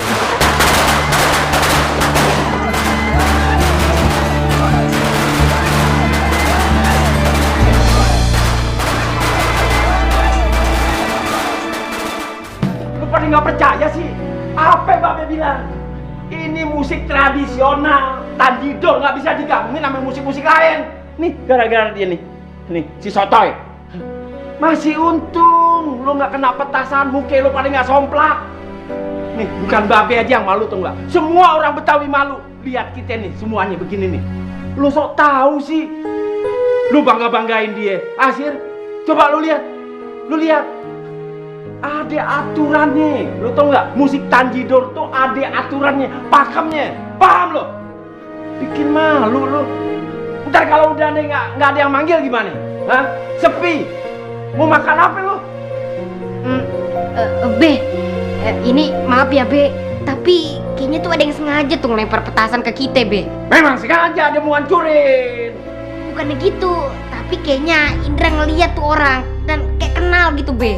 Nggak percaya sih? Apa Babe bilang? Ini musik tradisional. Tanjidor nggak bisa digabungin sama musik-musik lain. Nih, gara-gara dia nih. Nih, si Sotoy. Masih untung lo nggak kena petasan, muka lo paling nggak somplak. Nih, bukan Babe aja yang malu tuh nggak. Semua orang Betawi malu. Lihat kita nih, semuanya begini nih. Lo sok tahu sih. Lo bangga-banggain dia. Akhir, coba lo lihat. Lo lihat. Ada aturannya, lo tau nggak? Musik Tanjidor tuh ada aturannya, pakemnya, paham lo? Bikin malu lo. Ntar kalau udah nggak ada yang manggil gimana? Hah? Sepi. Mau makan apa lo? Be, ini maaf ya Be, tapi kayaknya tuh ada yang sengaja tuh ngelempar petasan ke kita Be. Memang sengaja dia mau hancurin. Bukannya gitu, tapi kayaknya Indra ngeliat tuh orang dan kayak kenal gitu Be.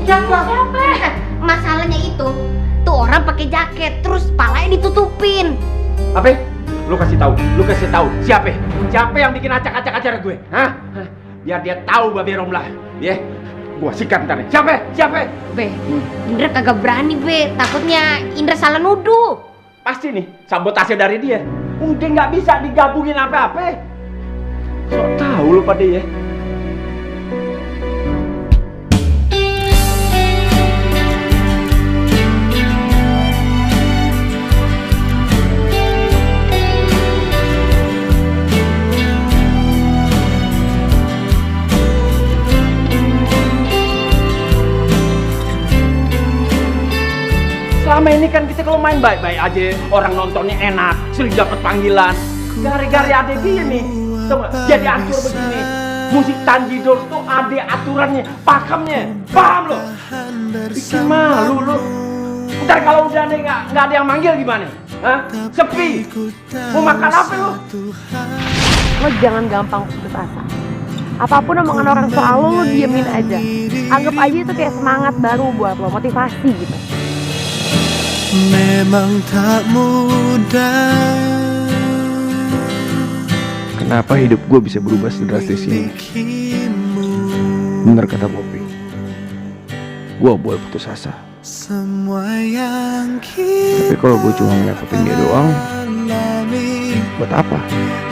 Siapa? Masalahnya itu, tuh orang pakai jaket, terus palanya ditutupin. Apa? Lu kasih tahu. Siapa yang bikin acak-acak acara gue? Hah? Biar dia tahu Babe Romlah. Ya. Gua sikat ntar. Siapa? Be, Indra kagak berani, Be. Takutnya Indra salah nuduh. Pasti nih sabotase dari dia. Udah nggak bisa digabungin apa-apa. Sok tahu lu pada ya. Selama ini kan kita kalau main baik-baik aja, orang nontonnya enak, sering dapat panggilan. Gara-gara ada dia nih, jadi ancur begini. Musik Tanjidor tuh ada aturannya, pakemnya, paham lo? Bikin malu lo. Ntar kalau udah nggak ada yang manggil gimana? Hah? Sepi. Mau makan apa lo? Lo jangan gampang putus asa. Apapun omongan orang soal lo diemin aja. Anggap aja itu kayak semangat baru buat lo, motivasi gitu. Memang tak mudah. Kenapa hidup gue bisa berubah sedrastis ini? Bener kata Poppy, gue boleh putus asa. Semua yang Tapi kalau gue cuma ngerepotin dia doang, buat apa?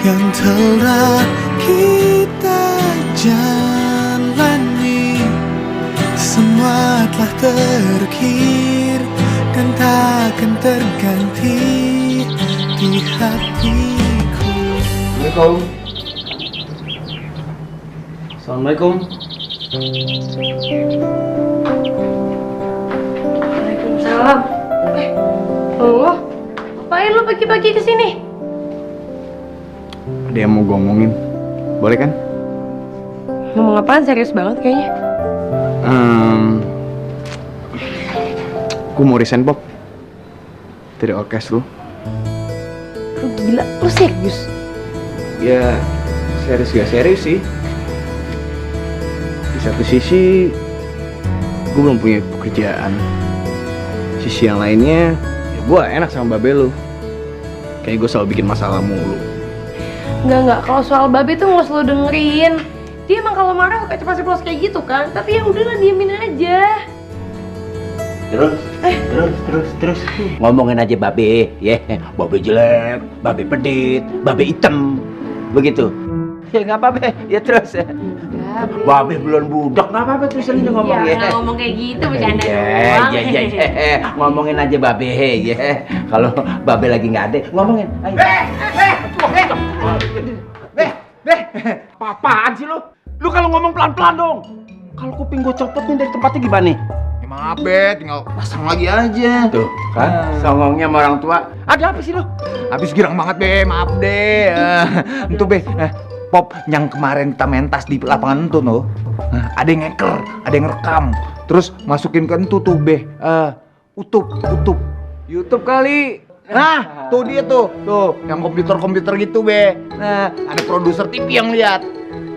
yang telah kita jalani, semua telah terukir dan takkan terganti di hatiku. Assalamualaikum. Waalaikumsalam. Lo ngapain lo pagi-pagi kesini? Ada yang mau gue omongin, boleh kan? Ngomong apaan? Serius banget kayaknya. Gue mau resign, Pop, dari orkes lu. Lu gila, lu serius? Ya, serius gak serius sih. Di satu sisi, gue belum punya pekerjaan. Sisi yang lainnya, ya gue enak sama Babe lu. Kayak gue selalu bikin masalah mulu. Enggak, kalau soal Babe tuh nggak usah lo dengerin. Dia emang kalau marah suka ceplos-ceplos kayak gitu kan. Tapi ya udahlah, diemin aja. Terus. Ngomongin aja Babe, ya. Babe jelek, Babe pedit, Babe hitam. Begitu. Ya nggak apa-apa, ya terus. Babe belum budak, nggak apa-apa terus aja ngomong ya. Nggak ngomong kayak gitu, bercanda doang. Iya. Ngomongin aja Babe, ya. Kalau Babe lagi nggak ada, ngomongin. Ayo. Apaan sih lu? Lu kalau ngomong pelan-pelan dong. Kalau kuping gue copot nih dari tempatnya gimana? Maaf, Be, tinggal pasang lagi aja. Tuh, kan? Songongnya sama orang tua. Ada apa sih lo? Habis girang banget, Be, maaf deh. Itu, Be, Pop, yang kemarin kita mentas di lapangan itu, no. Ada yang ngeker, ada yang rekam. Terus masukin ke itu tuh, Be. YouTube kali. Nah, tuh dia tuh, yang komputer gitu, Be. Nah, ada produser TV yang lihat.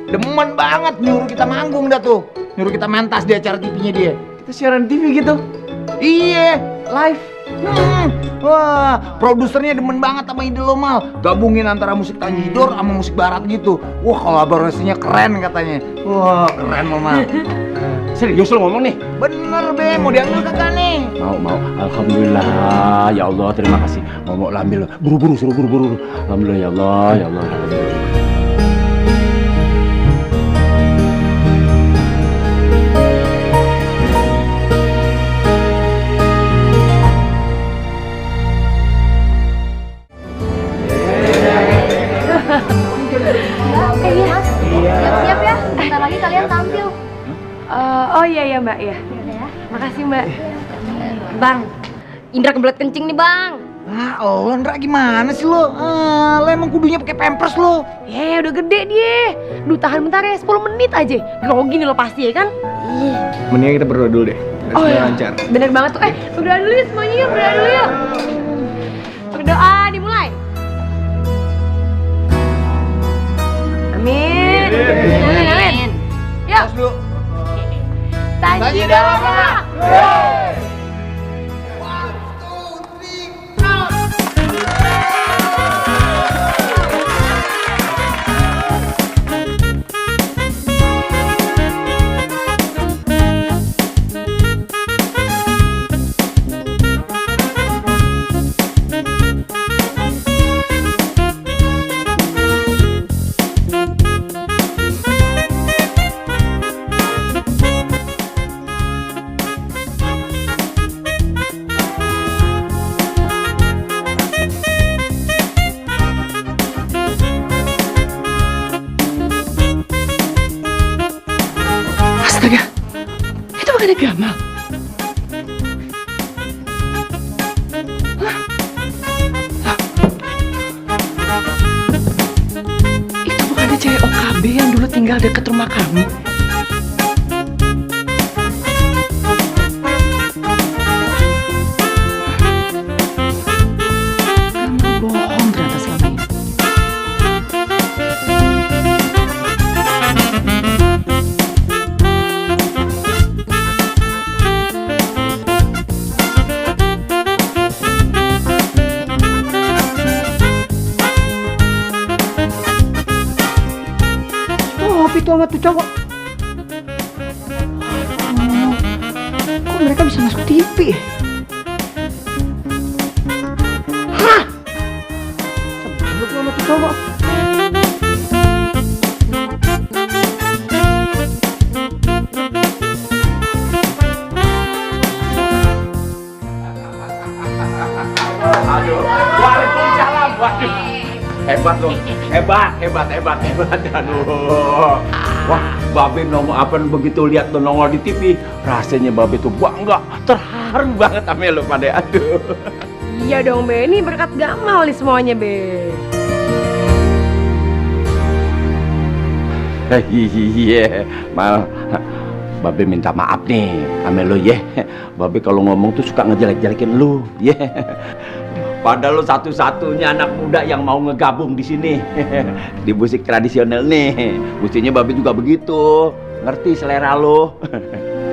Demen banget nyuruh kita manggung dah tuh. Nyuruh kita mentas di acara TV-nya dia. Kita siaran TV gitu. Iya, live. Wah, produsernya demen banget sama ide lo, Mal. Gabungin antara musik Tanjidor sama musik barat gitu. Wah, kolaborasinya keren katanya. Wah, keren lo, Mal. Serius lo ngomong nih? Bener, Be, mau diambil kagak nih? Mau. Alhamdulillah, ya Allah, terima kasih. Mau ambil lo. Buru-buru, suruh buru-buru. Alhamdulillah, ya Allah. Siap-siap ya, bentar lagi kalian tampil. Oh iya Mbak ya. Makasih Mbak. Bang, Indra kebelet kencing nih Bang. Lo Ndra gimana sih lo? Lo emang kudunya pakai pampers lo. Udah gede dia. Duh, tahan bentar ya, 10 menit aja. Grogi nih lo pasti ya kan? Mendingan kita berdoa dulu deh. Oh iya, lancar. bener banget tuh. Berdoa dulu yuk semuanya yuk, berdoa dulu yuk. Berdoa dimulai. Amin. Amin. Yuk. Dulu. Tanjidor. ada Gamal? Itu bukannya cewek OKB yang dulu tinggal dekat rumah kamu? Kamu bohong ternyata selama ini. Ngopi tuh sama tuh cowok. Kok mereka bisa masuk TV ya? Hah? Sebelum sama tuh cowok. Aduh, waalaikumsalam. Waduh, hebat loh, hebat. Aduh, wah, Babe nongol apa begitu lihat lo nongol di TV, rasanya Babe tuh bangga, terharu banget sama lo pada. Aduh. Iya dong Be, ini berkat Gamal nih semuanya Be. Iya, mal. Babe minta maaf nih sama lo ya. Babe kalau ngomong tuh suka ngejelek-jelekin lo, ya. Padahal lo satu-satunya anak muda yang mau ngegabung di sini di musik tradisional nih. Mestinya Babe juga begitu, ngerti selera lo.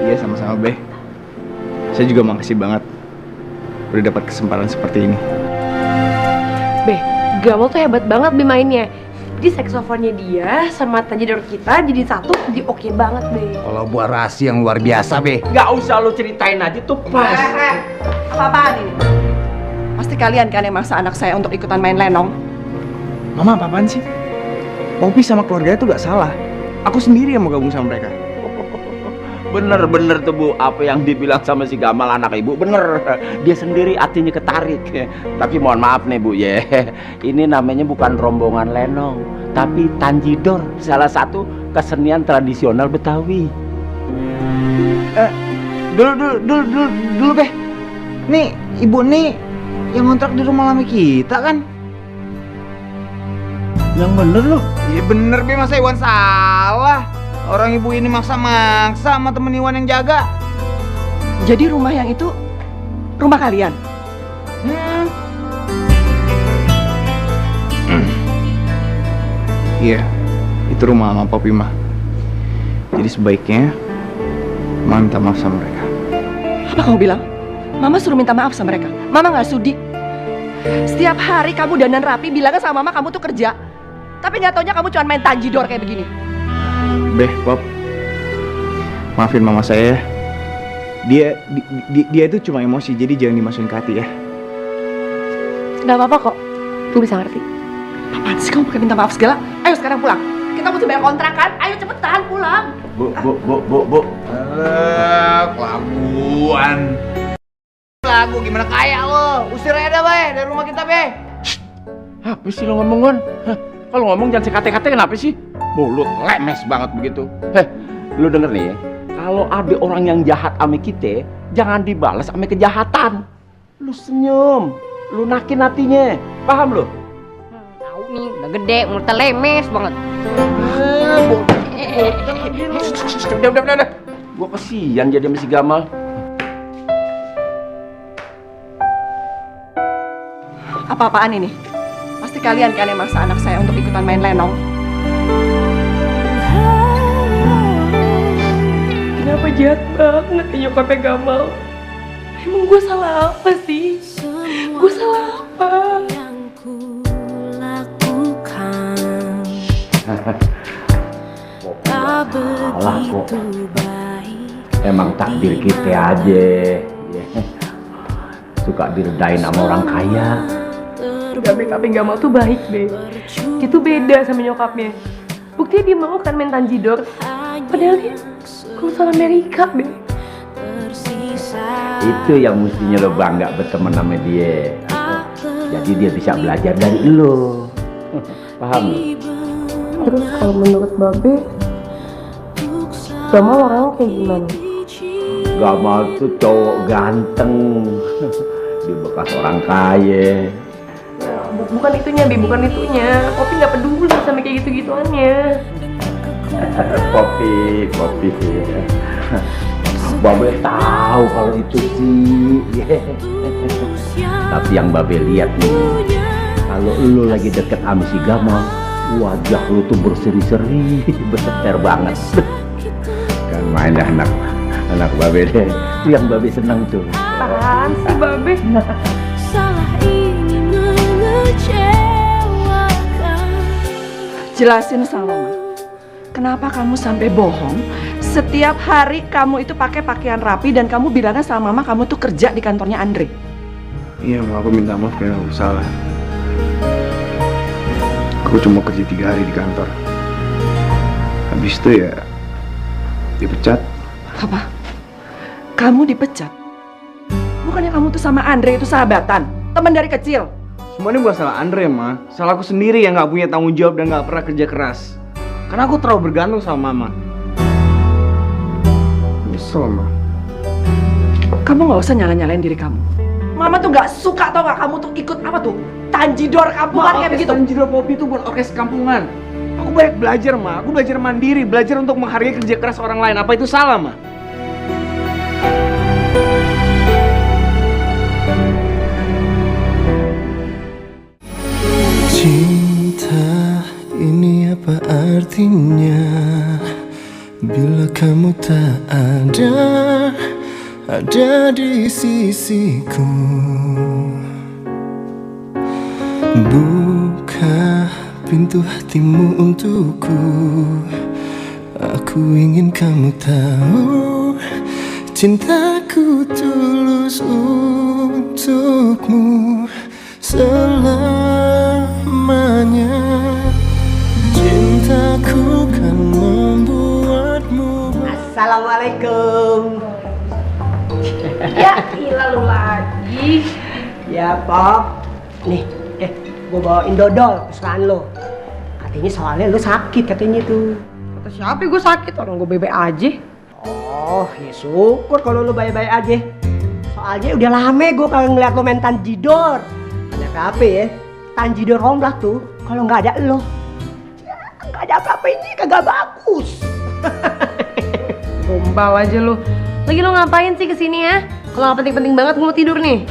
Iya sama-sama Be. Saya juga makasih banget udah dapat kesempatan seperti ini. Be, Gamal tuh hebat banget Be mainnya. Jadi saksofonnya dia sama tanjidor kita jadi satu, jadi oke banget Be. Kalau buat rahasia yang luar biasa, Be. Gak usah lo ceritain aja tuh pas. Apa-apaan ini? Pasti kalian kan yang maksa anak saya untuk ikutan main lenong? Mama apaan sih? Poppy sama keluarganya tuh gak salah. Aku sendiri yang mau gabung sama mereka. Bener tuh Bu, apa yang dibilang sama si Gamal anak ibu bener. Dia sendiri hatinya ketarik. Tapi mohon maaf nih Bu ya, ini namanya bukan rombongan lenong, tapi tanjidor, salah satu kesenian tradisional Betawi. Dulu Be. Nih, ibu nih yang ngontrak di rumah lama kita kan? Yang bener loh. Iya bener Be, masa Iwan salah? Orang ibu ini maksa-maksa sama temen Iwan yang jaga. Jadi rumah yang itu rumah kalian? Iya, itu rumah sama Poppy mah. Jadi sebaiknya Mama minta maaf sama mereka. Apa kamu bilang? Mama suruh minta maaf sama mereka? Mama gak sudi. Setiap hari kamu dandan rapi bilangnya sama Mama kamu tuh kerja. Tapi gak taunya kamu cuma main tanjidor kayak begini. Beh, Pop, maafin mama saya ya. Dia itu cuma emosi, jadi jangan dimasukin ke hati ya. Gak apa-apa kok, gue bisa ngerti. Apaan sih kamu pakai minta maaf segala? Ayo sekarang pulang. Kita mesti bayar kontrakan. Ayo cepetan pulang. Bu. Kelakuan. Lagu gimana kaya lo? Usir aja Be dari rumah kita Be. Apa sih lo ngomongan? Kalau ngomong jangan sekate-kate, kenapa sih? Mulut lemes banget begitu. Lu denger nih ya, kalau ada orang yang jahat sama kita, jangan dibalas sama kejahatan. Lu senyum, lu nakin hatinya, paham lu? Tahu nih, udah gede, mulutnya lemes banget. Udah. Gua kesian jadi sama si Gamal. Apa-apaan ini? Pasti kalian kan yang maksa anak saya untuk ikutan main lenong? Kenapa jahat banget ya nyokapnya Gamal? Emang gue salah apa sih? Gue salah apa? Salah kok. Emang takdir kita aja. Suka diredain sama orang kaya. Enggak, tapi Gamal tuh baik, Be. Dia tuh beda sama nyokapnya. Buktinya dia mau kan main tanjidor. Padahal dia lulusan Amerika, Be. Itu yang mestinya lo bangga berteman sama dia. Jadi dia bisa belajar dari lo. Paham lo? Terus kalau menurut Babe, Gamal orangnya kayak gimana? Gamal tuh cowok ganteng. Dia bekas orang kaya. Bukan itunya, Bi, bukan itunya. Popi nggak peduli sama kayak gitu-gituannya. Popi. Babe tahu kalau itu sih. Tapi yang Babe lihat nih, kalau lu lagi deket sama si Gamal, wajah lu tuh berseri-seri, berseter banget. Kan main anak Babe deh, itu yang Babe senang tuh. Apaan sih, Babe? Jelasin sama Mama, kenapa kamu sampai bohong? Setiap hari kamu itu pakai pakaian rapi dan kamu bilangnya sama Mama kamu tuh kerja di kantornya Andre. Iya, Ma, aku minta maaf karena aku salah. Aku cuma kerja 3 hari di kantor. Habis itu ya dipecat. Apa? Kamu dipecat? Bukannya kamu tuh sama Andre itu sahabatan, teman dari kecil? Semua ini bukan salah Andre, Ma. Salah aku sendiri yang nggak punya tanggung jawab dan nggak pernah kerja keras. Karena aku terlalu bergantung sama Mama. Nyesel, Ma. Kamu nggak usah nyalain diri kamu. Mama tuh nggak suka, tau nggak, kamu tuh ikut apa tuh? Tanjidor kampungan kayak begitu. Tanjidor Popi itu bukan orkes kampungan. Aku banyak belajar, Ma. Aku belajar mandiri, belajar untuk menghargai kerja keras orang lain. Apa itu salah, Ma? Cinta ini apa artinya bila kamu tak ada di sisiku? Buka pintu hatimu untukku. Aku ingin kamu tahu cintaku tulus untukmu selamanya. Cintaku kan membuatmu. Assalamualaikum. Ya, gila lu lagi. Ya, Pop. Nih, gue bawain dodol kesukaan lo. Katanya soalnya lo sakit katanya tuh. Kata siapa gue sakit? Orang gue bebek aja. Oh, ya syukur kalau lo baik-baik aja. Soalnya udah lama gue kalau ngeliat lo main Tanjidor. Ada apa ya? Tanjidor romlah tuh. Kalau nggak ada lo, ya nggak ada apa-apa, ini kagak bagus. Gombal aja lu. Lagi lo ngapain sih kesini ya? Kalau nggak penting-penting banget gue mau tidur nih.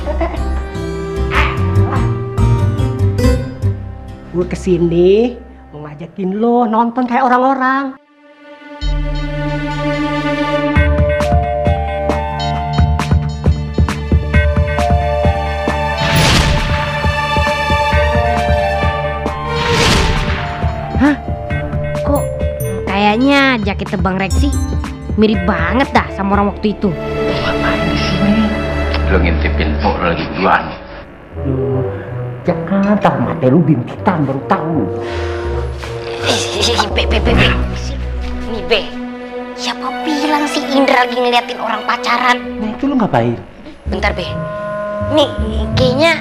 Gue kesini mau ngajakin lo nonton kayak orang-orang. Hah? Kok kayaknya jaket Bang Reksi mirip banget dah sama orang waktu itu. Ngapain di sini? Lo ngintipin kok lagi duluan. Jangan tak mati lu bintitan baru tahu. Be. Nih Be, siapa bilang si Indra lagi ngeliatin orang pacaran? Nah itu lu ngapain? Bentar Be, nih kayaknya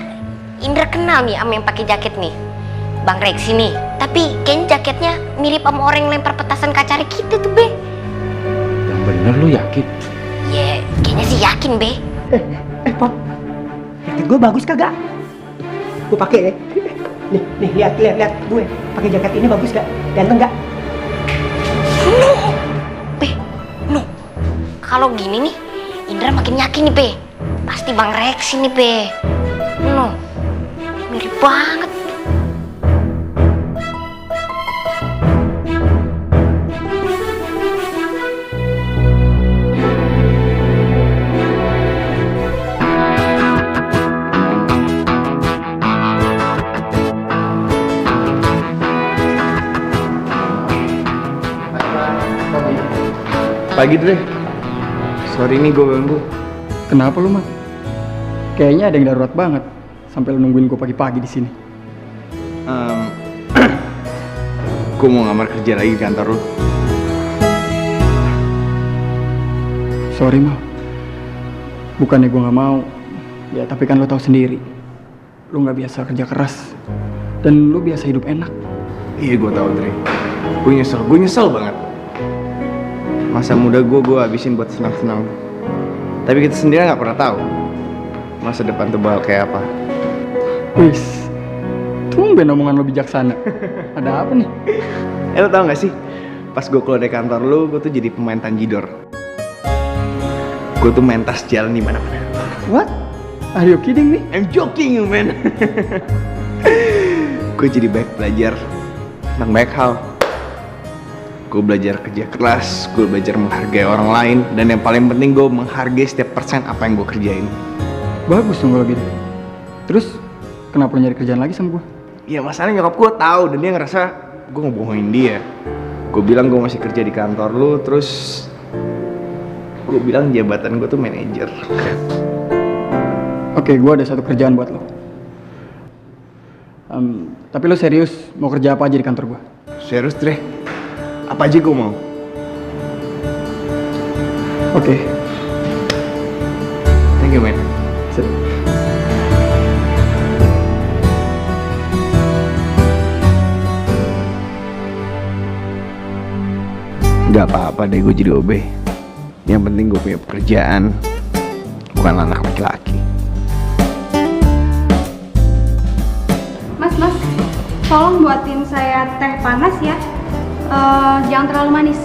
Indra kenal nih sama yang pakai jaket nih, Bang Reksi nih. Tapi kayaknya jaketnya mirip sama orang yang lempar petasan kacari kita tuh Be. Yang bener lu yakin? Ya, kayaknya sih yakin Be. Pop, jaket gue bagus kagak? Gue pakai ya. Nih lihat gue pakai jaket ini bagus gak? Ganteng gak? No. Kalau gini nih, Indra makin yakin nih Be. Pasti Bang Reksi nih Be. No, mirip banget. Pagi Dre. Sorry nih gue ganggu. Kenapa lu, Mat? Kayaknya ada yang darurat banget sampai lu nungguin gue pagi-pagi di sini. Gue mau ngamar kerja lagi di kantor lu. Sorry, Mal. Bukannya gue nggak mau. Ya, tapi kan lu tahu sendiri. Lu nggak biasa kerja keras. Dan lu biasa hidup enak. Iya gue tahu Dre. Gue nyesel banget. Masa muda gue habisin buat senang-senang. Tapi kita sendiri nggak pernah tahu masa depan tuh bakal kayak apa. Wis, tumben omongan lo bijaksana. Ada apa nih? Lo tau gak sih, pas gue keluar dari kantor lu, gue tuh jadi pemain tanjidor. Gue tuh main tas jalan di mana-mana. What? Are you kidding me? I'm joking you man. Gue jadi baik belajar tentang banyak hal. Gue belajar kerja keras, gue belajar menghargai orang lain, dan yang paling penting gue menghargai setiap persen apa yang gue kerjain. Bagus dong kalau gitu. Terus kenapa lo nyari kerjaan lagi sama gue? Ya masalahnya nyokap gue tahu dan dia ngerasa gue ngebohongin dia. Gue bilang gue masih kerja di kantor lu, terus gue bilang jabatan gue tuh manajer. Oke, gue ada satu kerjaan buat lo. Tapi lo serius mau kerja apa aja di kantor gue? Serius Dre? Apa aja gue mau. Oke. Thank you man. Sip. Gak apa-apa deh gue jadi OB. Yang penting gue punya pekerjaan, bukan anak laki-laki. Mas, tolong buatin saya teh panas ya. Jangan terlalu manis.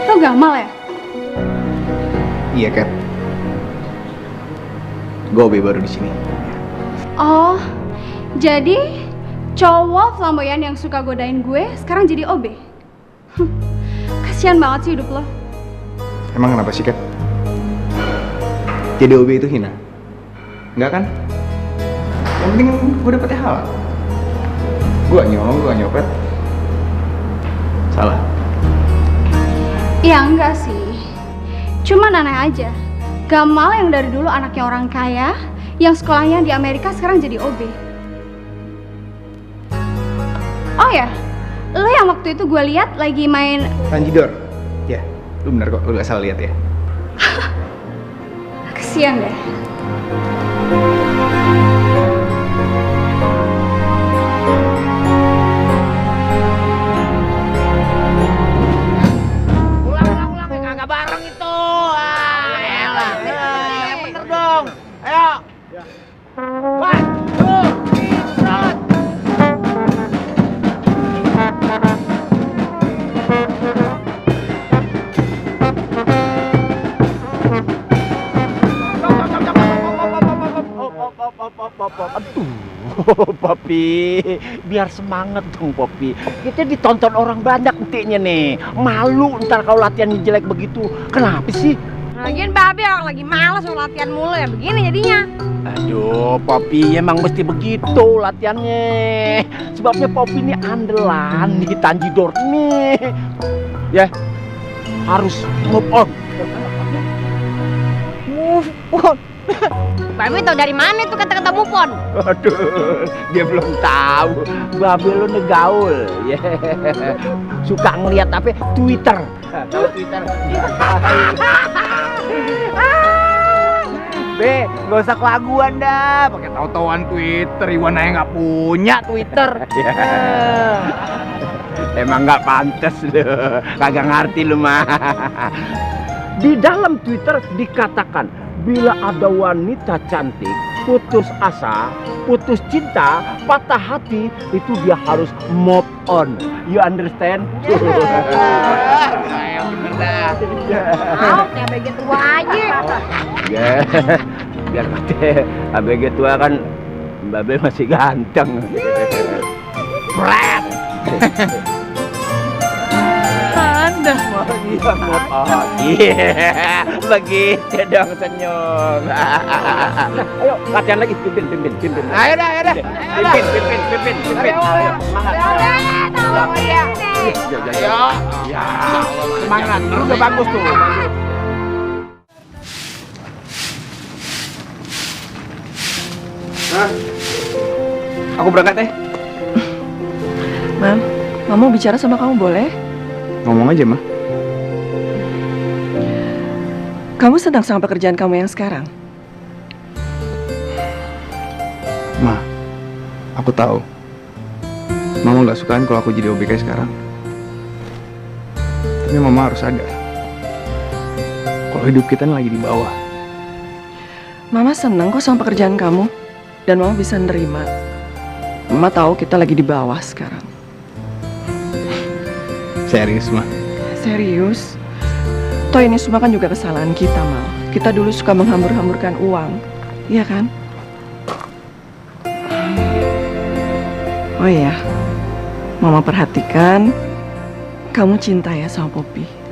Lo gamal ya? Iya Kat. Gue OB baru di sini. Oh, jadi cowok flamboyan yang suka godain gue sekarang jadi OB. Kasian banget sih hidup lo. Emang kenapa sih Kat? Jadi OB itu hina? Enggak kan? Yang penting gue dapetnya halal. Gue gak nyolong, gue gak nyopet. Salah? Ya enggak sih. Cuman aneh aja. Gamal yang dari dulu anaknya orang kaya, yang sekolahnya di Amerika sekarang jadi OB. Oh ya, lo yang waktu itu gue lihat lagi main Tanjidor? Ya, lu bener kok, lu gak salah lihat ya. Kesian deh. Ulang, kagak bareng itu. Elah. Bener dong. Ayo. One, two, three, shot. Aduh, Popi, biar semangat dong Popi. Kita ditonton orang banyak nantinya nih. Malu ntar kalau latihan jelek begitu. Kenapa sih? Lagian babe orang lagi malas mau latihan mulu ya begini jadinya. Aduh, Popi emang mesti begitu latihannya. Sebabnya Popi ini andalan di Tanjidor nih. Ya, harus move on. Move on. Babe tau dari mana tuh kata-kata move on? Aduh, dia belum tahu. Babe lu negaul, ya. Suka ngeliat apa? Twitter. Tahu Twitter? Be, gak usah kelaguan dah. Pakai tahu-tahuan Twitter. Iwan aja nggak punya Twitter. Emang nggak pantas lu. Kagak ngerti lu mah. Di dalam Twitter dikatakan, bila ada wanita cantik, putus asa, putus cinta, patah hati, itu dia harus move on. You understand? Kayak bener dah. Kayak ABG tua aja. Ya, biar kata ABG tua kan Babe masih ganteng. Bret. Anda mau iya, begitu dong senyum. Ayo latihan lagi, pimpin. Ayo dah. Pimpin. Ayo, semangat. Ayo. Ya, semangat. Udah bagus tuh. Aku berangkat ya. Mam, Mama mau bicara sama kamu boleh? Ngomong aja, Ma. Kamu senang sama pekerjaan kamu yang sekarang? Ma, aku tahu. Mama nggak sukaan kalau aku jadi OB kayak sekarang. Tapi Mama harus sadar. kalau hidup kita lagi di bawah. Mama seneng kok sama pekerjaan kamu. Dan Mama bisa nerima. Mama tahu kita lagi di bawah sekarang. Serius, Ma? Serius? Toh ini semua kan juga kesalahan kita, Mal. Kita dulu suka menghambur-hamburkan uang. Iya kan? Oh iya, Mama perhatikan kamu cinta ya sama Poppy.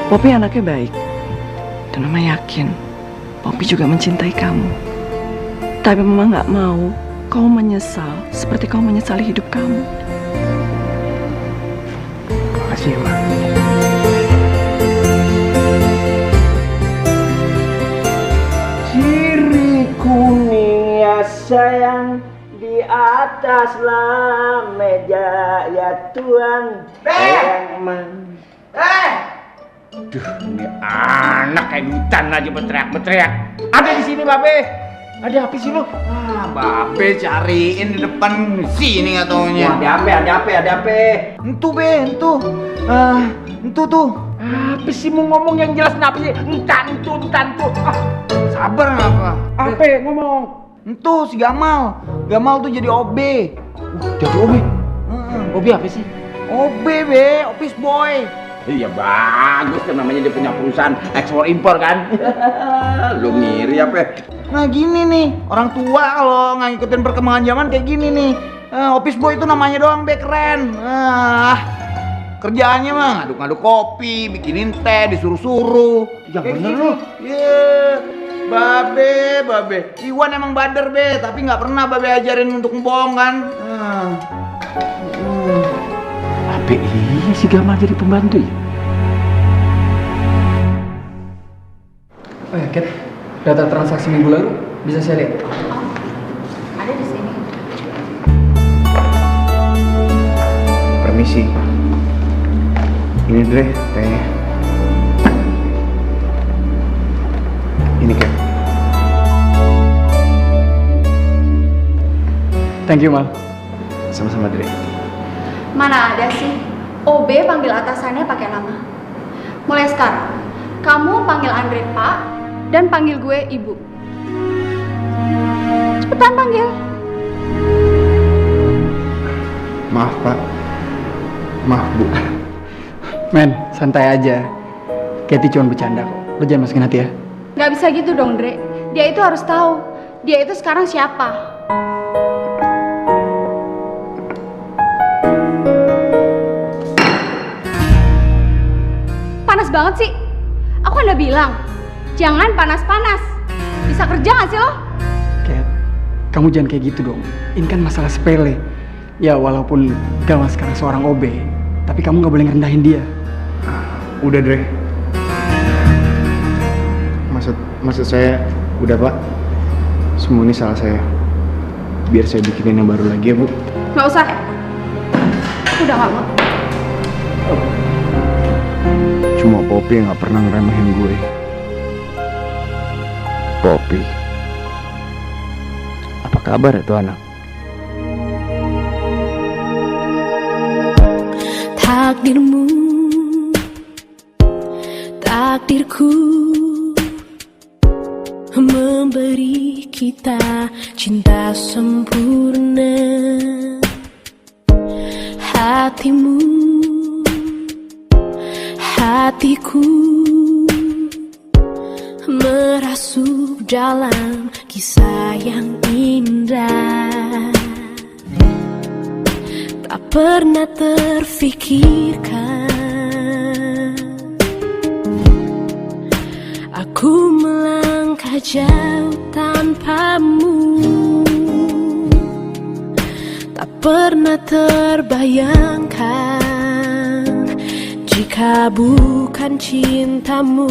Poppy anaknya baik. Dan Mama yakin Poppy juga mencintai kamu. Tapi Mama nggak mau kau menyesal seperti kau menyesali hidup kamu. Makasih ya, Ma. Ciri kuning ya sayang, di atas lah meja ya Tuhan. Duh, ini anak kayak hutan aja berteriak-berteriak. Ada di sini, Babe. Ada apa sih lu? Babe cariin di depan sini nggak taunya. Ada apa? Entu be, entu. Entu tuh. Apa sih mau ngomong yang jelas kenapa sih? Entu. Sabar ngapa? Apa ngomong? Entu si Gamal. Gamal tuh jadi OB. Jadi OB? OB apa sih? OB be, office boy. Iya bagus kan, namanya dia punya perusahaan ekspor impor kan. Lu ngiri apa? Nah gini nih, orang tua kalau nggak ngikutin perkembangan zaman kayak gini nih. Office boy itu namanya doang be, keren. Kerjaannya mah ngaduk-ngaduk kopi, bikinin teh, disuruh-suruh. Ya kayak bener gini. lu. Babe. Iwan emang bader be, tapi nggak pernah babe ajarin untuk ngebohong kan. Apa iya si Gamal jadi pembantu ya? Oh ya, Kat, data transaksi minggu lalu bisa saya lihat? Ada di sini. Permisi. Ini Dre, tehnya. Ini Kat. Thank you, Mal. Sama-sama Dre. Mana ada sih OB panggil atasannya pakai nama. Mulai sekarang kamu panggil Andre Pak dan panggil gue Ibu. Cepetan panggil. Maaf Pak. Maaf Bu. Men, santai aja. Katy cuma bercanda kok. Lo jangan masukin hati ya. Gak bisa gitu dong Dre. Dia itu harus tahu dia itu sekarang siapa. Panas banget sih. Aku udah bilang jangan panas-panas. Bisa kerja gak sih lo? Kat, kamu jangan kayak gitu dong. Ini kan masalah sepele. Ya walaupun Gamal sekarang seorang OB, tapi kamu gak boleh ngerendahin dia. Udah Dre. Maksud saya udah Pak. Semua ini salah saya. Biar saya bikinin yang baru lagi ya Bu. Gak usah. Aku udah gak mau. Cuma Poppy yang gak pernah ngeremehin gue. Poppy. Apa kabar ya tuh anak? Takdirmu, takdirku memberi kita cinta sempurna. Hatimu, hatiku merasuk dalam kisah yang indah. Tak pernah terfikirkan aku melangkah jauh tanpamu. Tak pernah terbayangkan jika bukan cintamu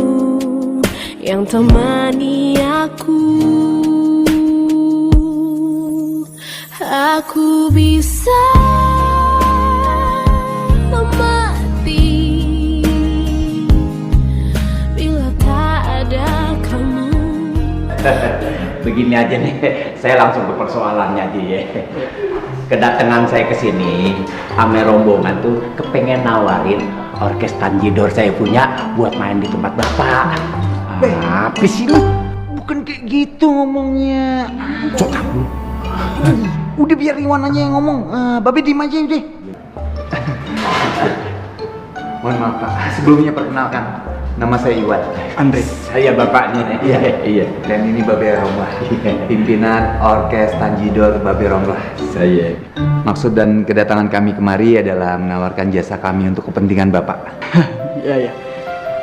yang temani aku bisa mati bila tak ada kamu. Begini aja nih, saya langsung ke persoalannya aja ya. kedatangan saya ke sini ame rombongan tuh kepengen nawarin orkes Tanjidor saya punya buat main di tempat Bapak. Apa sih lu? Bukan kayak gitu ngomongnya. Cok kamu. Udah biar Iwan aja yang ngomong. Babe diem aja udah. Mohon maaf Pak, sebelumnya perkenalkan, nama saya Iwan. Andre. Saya bapaknya. Iya. Dan ini Babe Romlah, pimpinan Orkes Tanjidor Babe Romlah. Saya. Maksud dan kedatangan kami kemari adalah menawarkan jasa kami untuk kepentingan Bapak. Iya.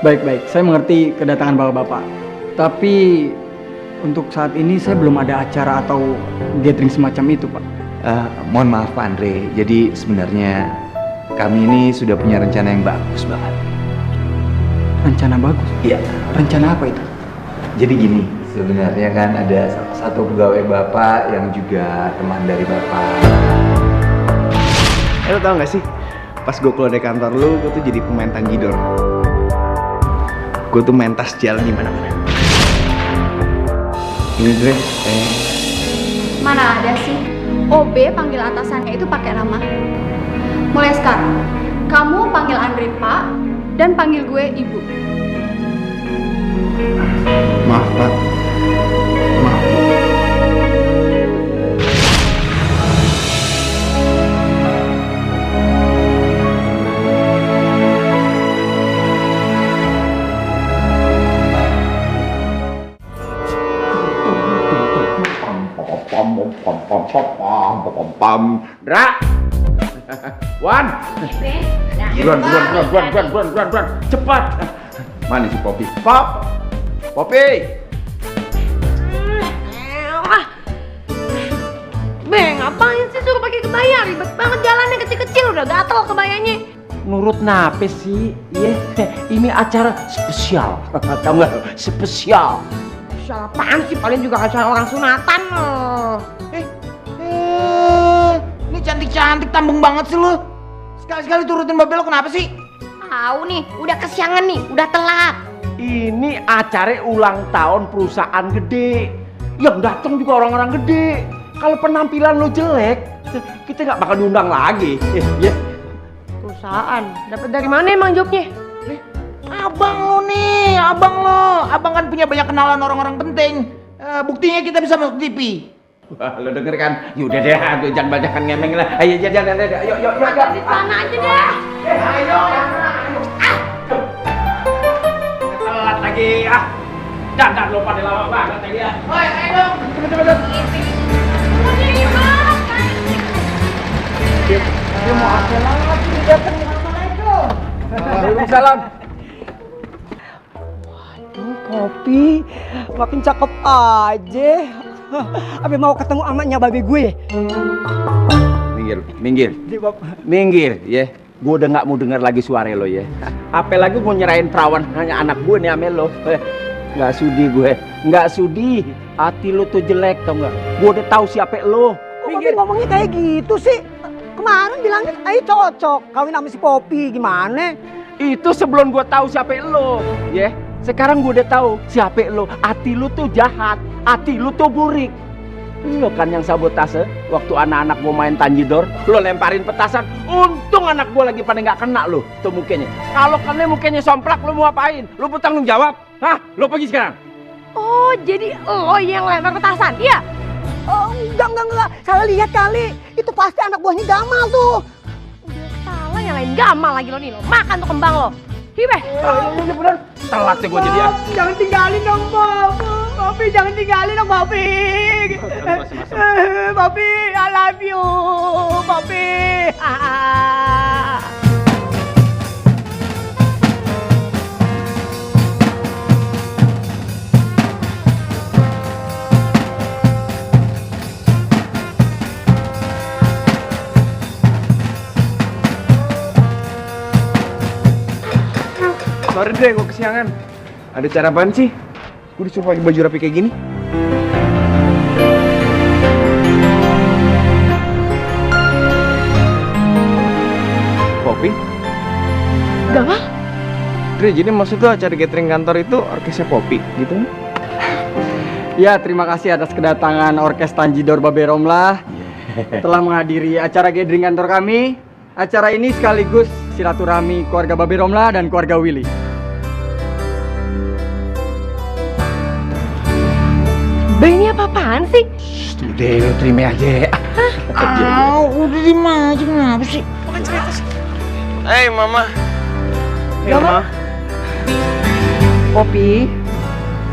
Baik. Saya mengerti kedatangan bapak-bapak. Tapi untuk saat ini saya belum ada acara atau gathering semacam itu, Pak. Mohon maaf Pak Andre, jadi sebenarnya kami ini sudah punya rencana yang bagus banget. Rencana bagus? Iya. Rencana apa itu? Jadi gini, sebenarnya kan ada satu pegawai Bapak yang juga teman dari Bapak. Lo tau gak sih, pas gue keluar dari kantor lu, gue tuh jadi pemain Tanjidor. Gue tuh mentas jalan di mana-mana. Ini Dre, Mana ada sih? OB panggil atasannya itu pakai nama. Mulai sekarang, kamu panggil Andre Pak dan panggil gue Ibu. Maaf Pak. Maaf. Dra. Wan. Buruan. Cepat. Mana si Poppy? Poppy. Beng, ngapain sih suruh pakai kebaya? Ribet banget jalannya kecil-kecil, udah gatel kebayanya. Nurut nape sih? Ini acara spesial. Tahu nggak? Spesial. Spesial apaan sih? Paling juga acara orang sunatan loh. Ini cantik-cantik, tambeng banget sih lu. Sekali-sekali turutin Babe lo, kenapa sih? Tahu nih, udah kesiangan nih, udah telat. Ini acara ulang tahun perusahaan gede. Yang datang juga orang-orang gede. Kalau penampilan lo jelek, kita nggak bakal diundang lagi. Ya. Perusahaan? Dapat dari mana emang jobnya? Abang lo nih, abang lo. Abang kan punya banyak kenalan orang-orang penting. Buktinya kita bisa masuk TV. Wah, lo denger kan? Yaudah deh, jangan banyakan ngemeng lah. Ayo, jangan. Yuk. Di sana aja deh. Ayo. Telat lagi, Jangan lupa di lama banget tadi ya. Woi, ayo dong. Cepet. Dia mau apa lagi? Datang. Assalamualaikum. Waalaikumsalam. Poppy, makin cakep aja. Abi mau ketemu amaknya babe gue. Minggir, ya. Gue udah nggak mau dengar lagi suara lo ya. Apalagi mau nyerahin perawan hanya anak gue nih ame lo. Nggak sudi. Hati lo tuh jelek tau nggak? Gue udah tahu siapa lo. Minggir. Ngomongnya kayak gitu sih. Kemarin bilangnya ayo cocok kawin sama si Poppy, gimana? Itu sebelum gue tahu siapa lo, ya. Sekarang gue udah tahu siapa lo. Hati lo tuh jahat, hati lo tuh burik. Lo kan yang sabotase waktu anak-anak gue main Tanjidor, lo lemparin petasan. Untung anak gue lagi pada nggak kena lo tuh mukanya. Kalau kena mukanya somplak, lo mau apain? Lo bertanggung jawab? Hah? Lo pergi sekarang. Oh, jadi lo yang lempar petasan, iya? Oh, enggak. Salah lihat kali. Itu pasti anak buahnya Gamal tuh. Udah salah nyalain Gamal lagi lo nih lo. Makan tuh kembang lo. Hibe. Ini bener. Telat ya gue jadi ya. Jangan tinggalin dong, Poppy, jangan tinggalin dong, Poppy. Poppy, I love you, Poppy. Sorry Dre, gue kesiangan. Ada cara apaan sih? Gue disuruh pakai baju rapi kayak gini. Poppy? Gamal? Dre, jadi maksud lo acara gathering kantor itu orkesnya Poppy, gitu kan? Ya, terima kasih atas kedatangan Orkes Tanjidor Babe Romlah. telah menghadiri acara gathering kantor kami. Acara ini sekaligus silaturahmi keluarga Babe Romla dan keluarga Willy. Be, ini apa-apaan sih? Udah, lu terima aja. Udah diem aja, kenapa sih? Bukan cerita sih. Hei Mama. Mama. Popi,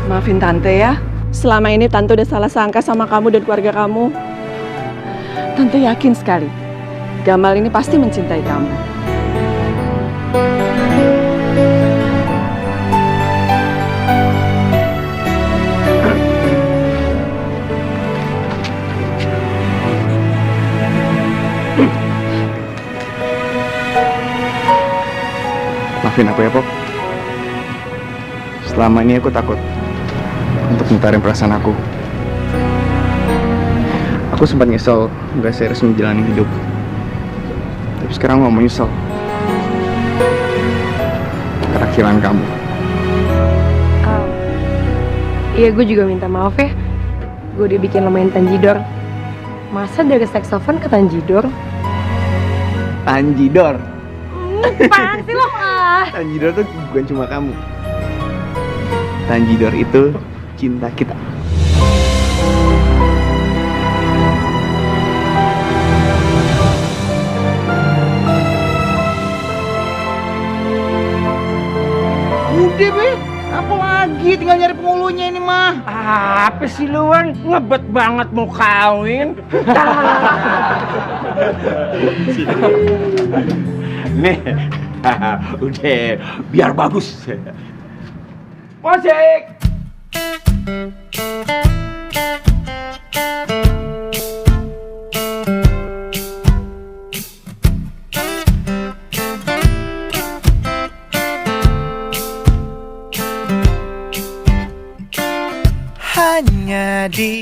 maafin Tante ya. Selama ini Tante udah salah sangka sama kamu dan keluarga kamu. Tante yakin sekali, Gamal ini pasti mencintai kamu. Maafin aku ya, Pop. Selama ini aku takut untuk ngutarin perasaan aku. Aku sempat nyesel nggak serius menjalani hidup. Tapi sekarang nggak mau nyesel. Karena kehilangan kamu. Iya, gue juga minta maaf ya. Gue udah bikin lo main tanjidor. Masa dari saxophone ke tanjidor? Tanjidor. Apaan sih lo? Tanjidor tuh bukan cuma kamu. Tanjidor itu cinta kita. Udah be, apa lagi? Tinggal nyari penghulunya ini mah. Apa sih lu, Wan? Ngebet banget mau kawin. Nih, udah, biar bagus. Musik! Hanya di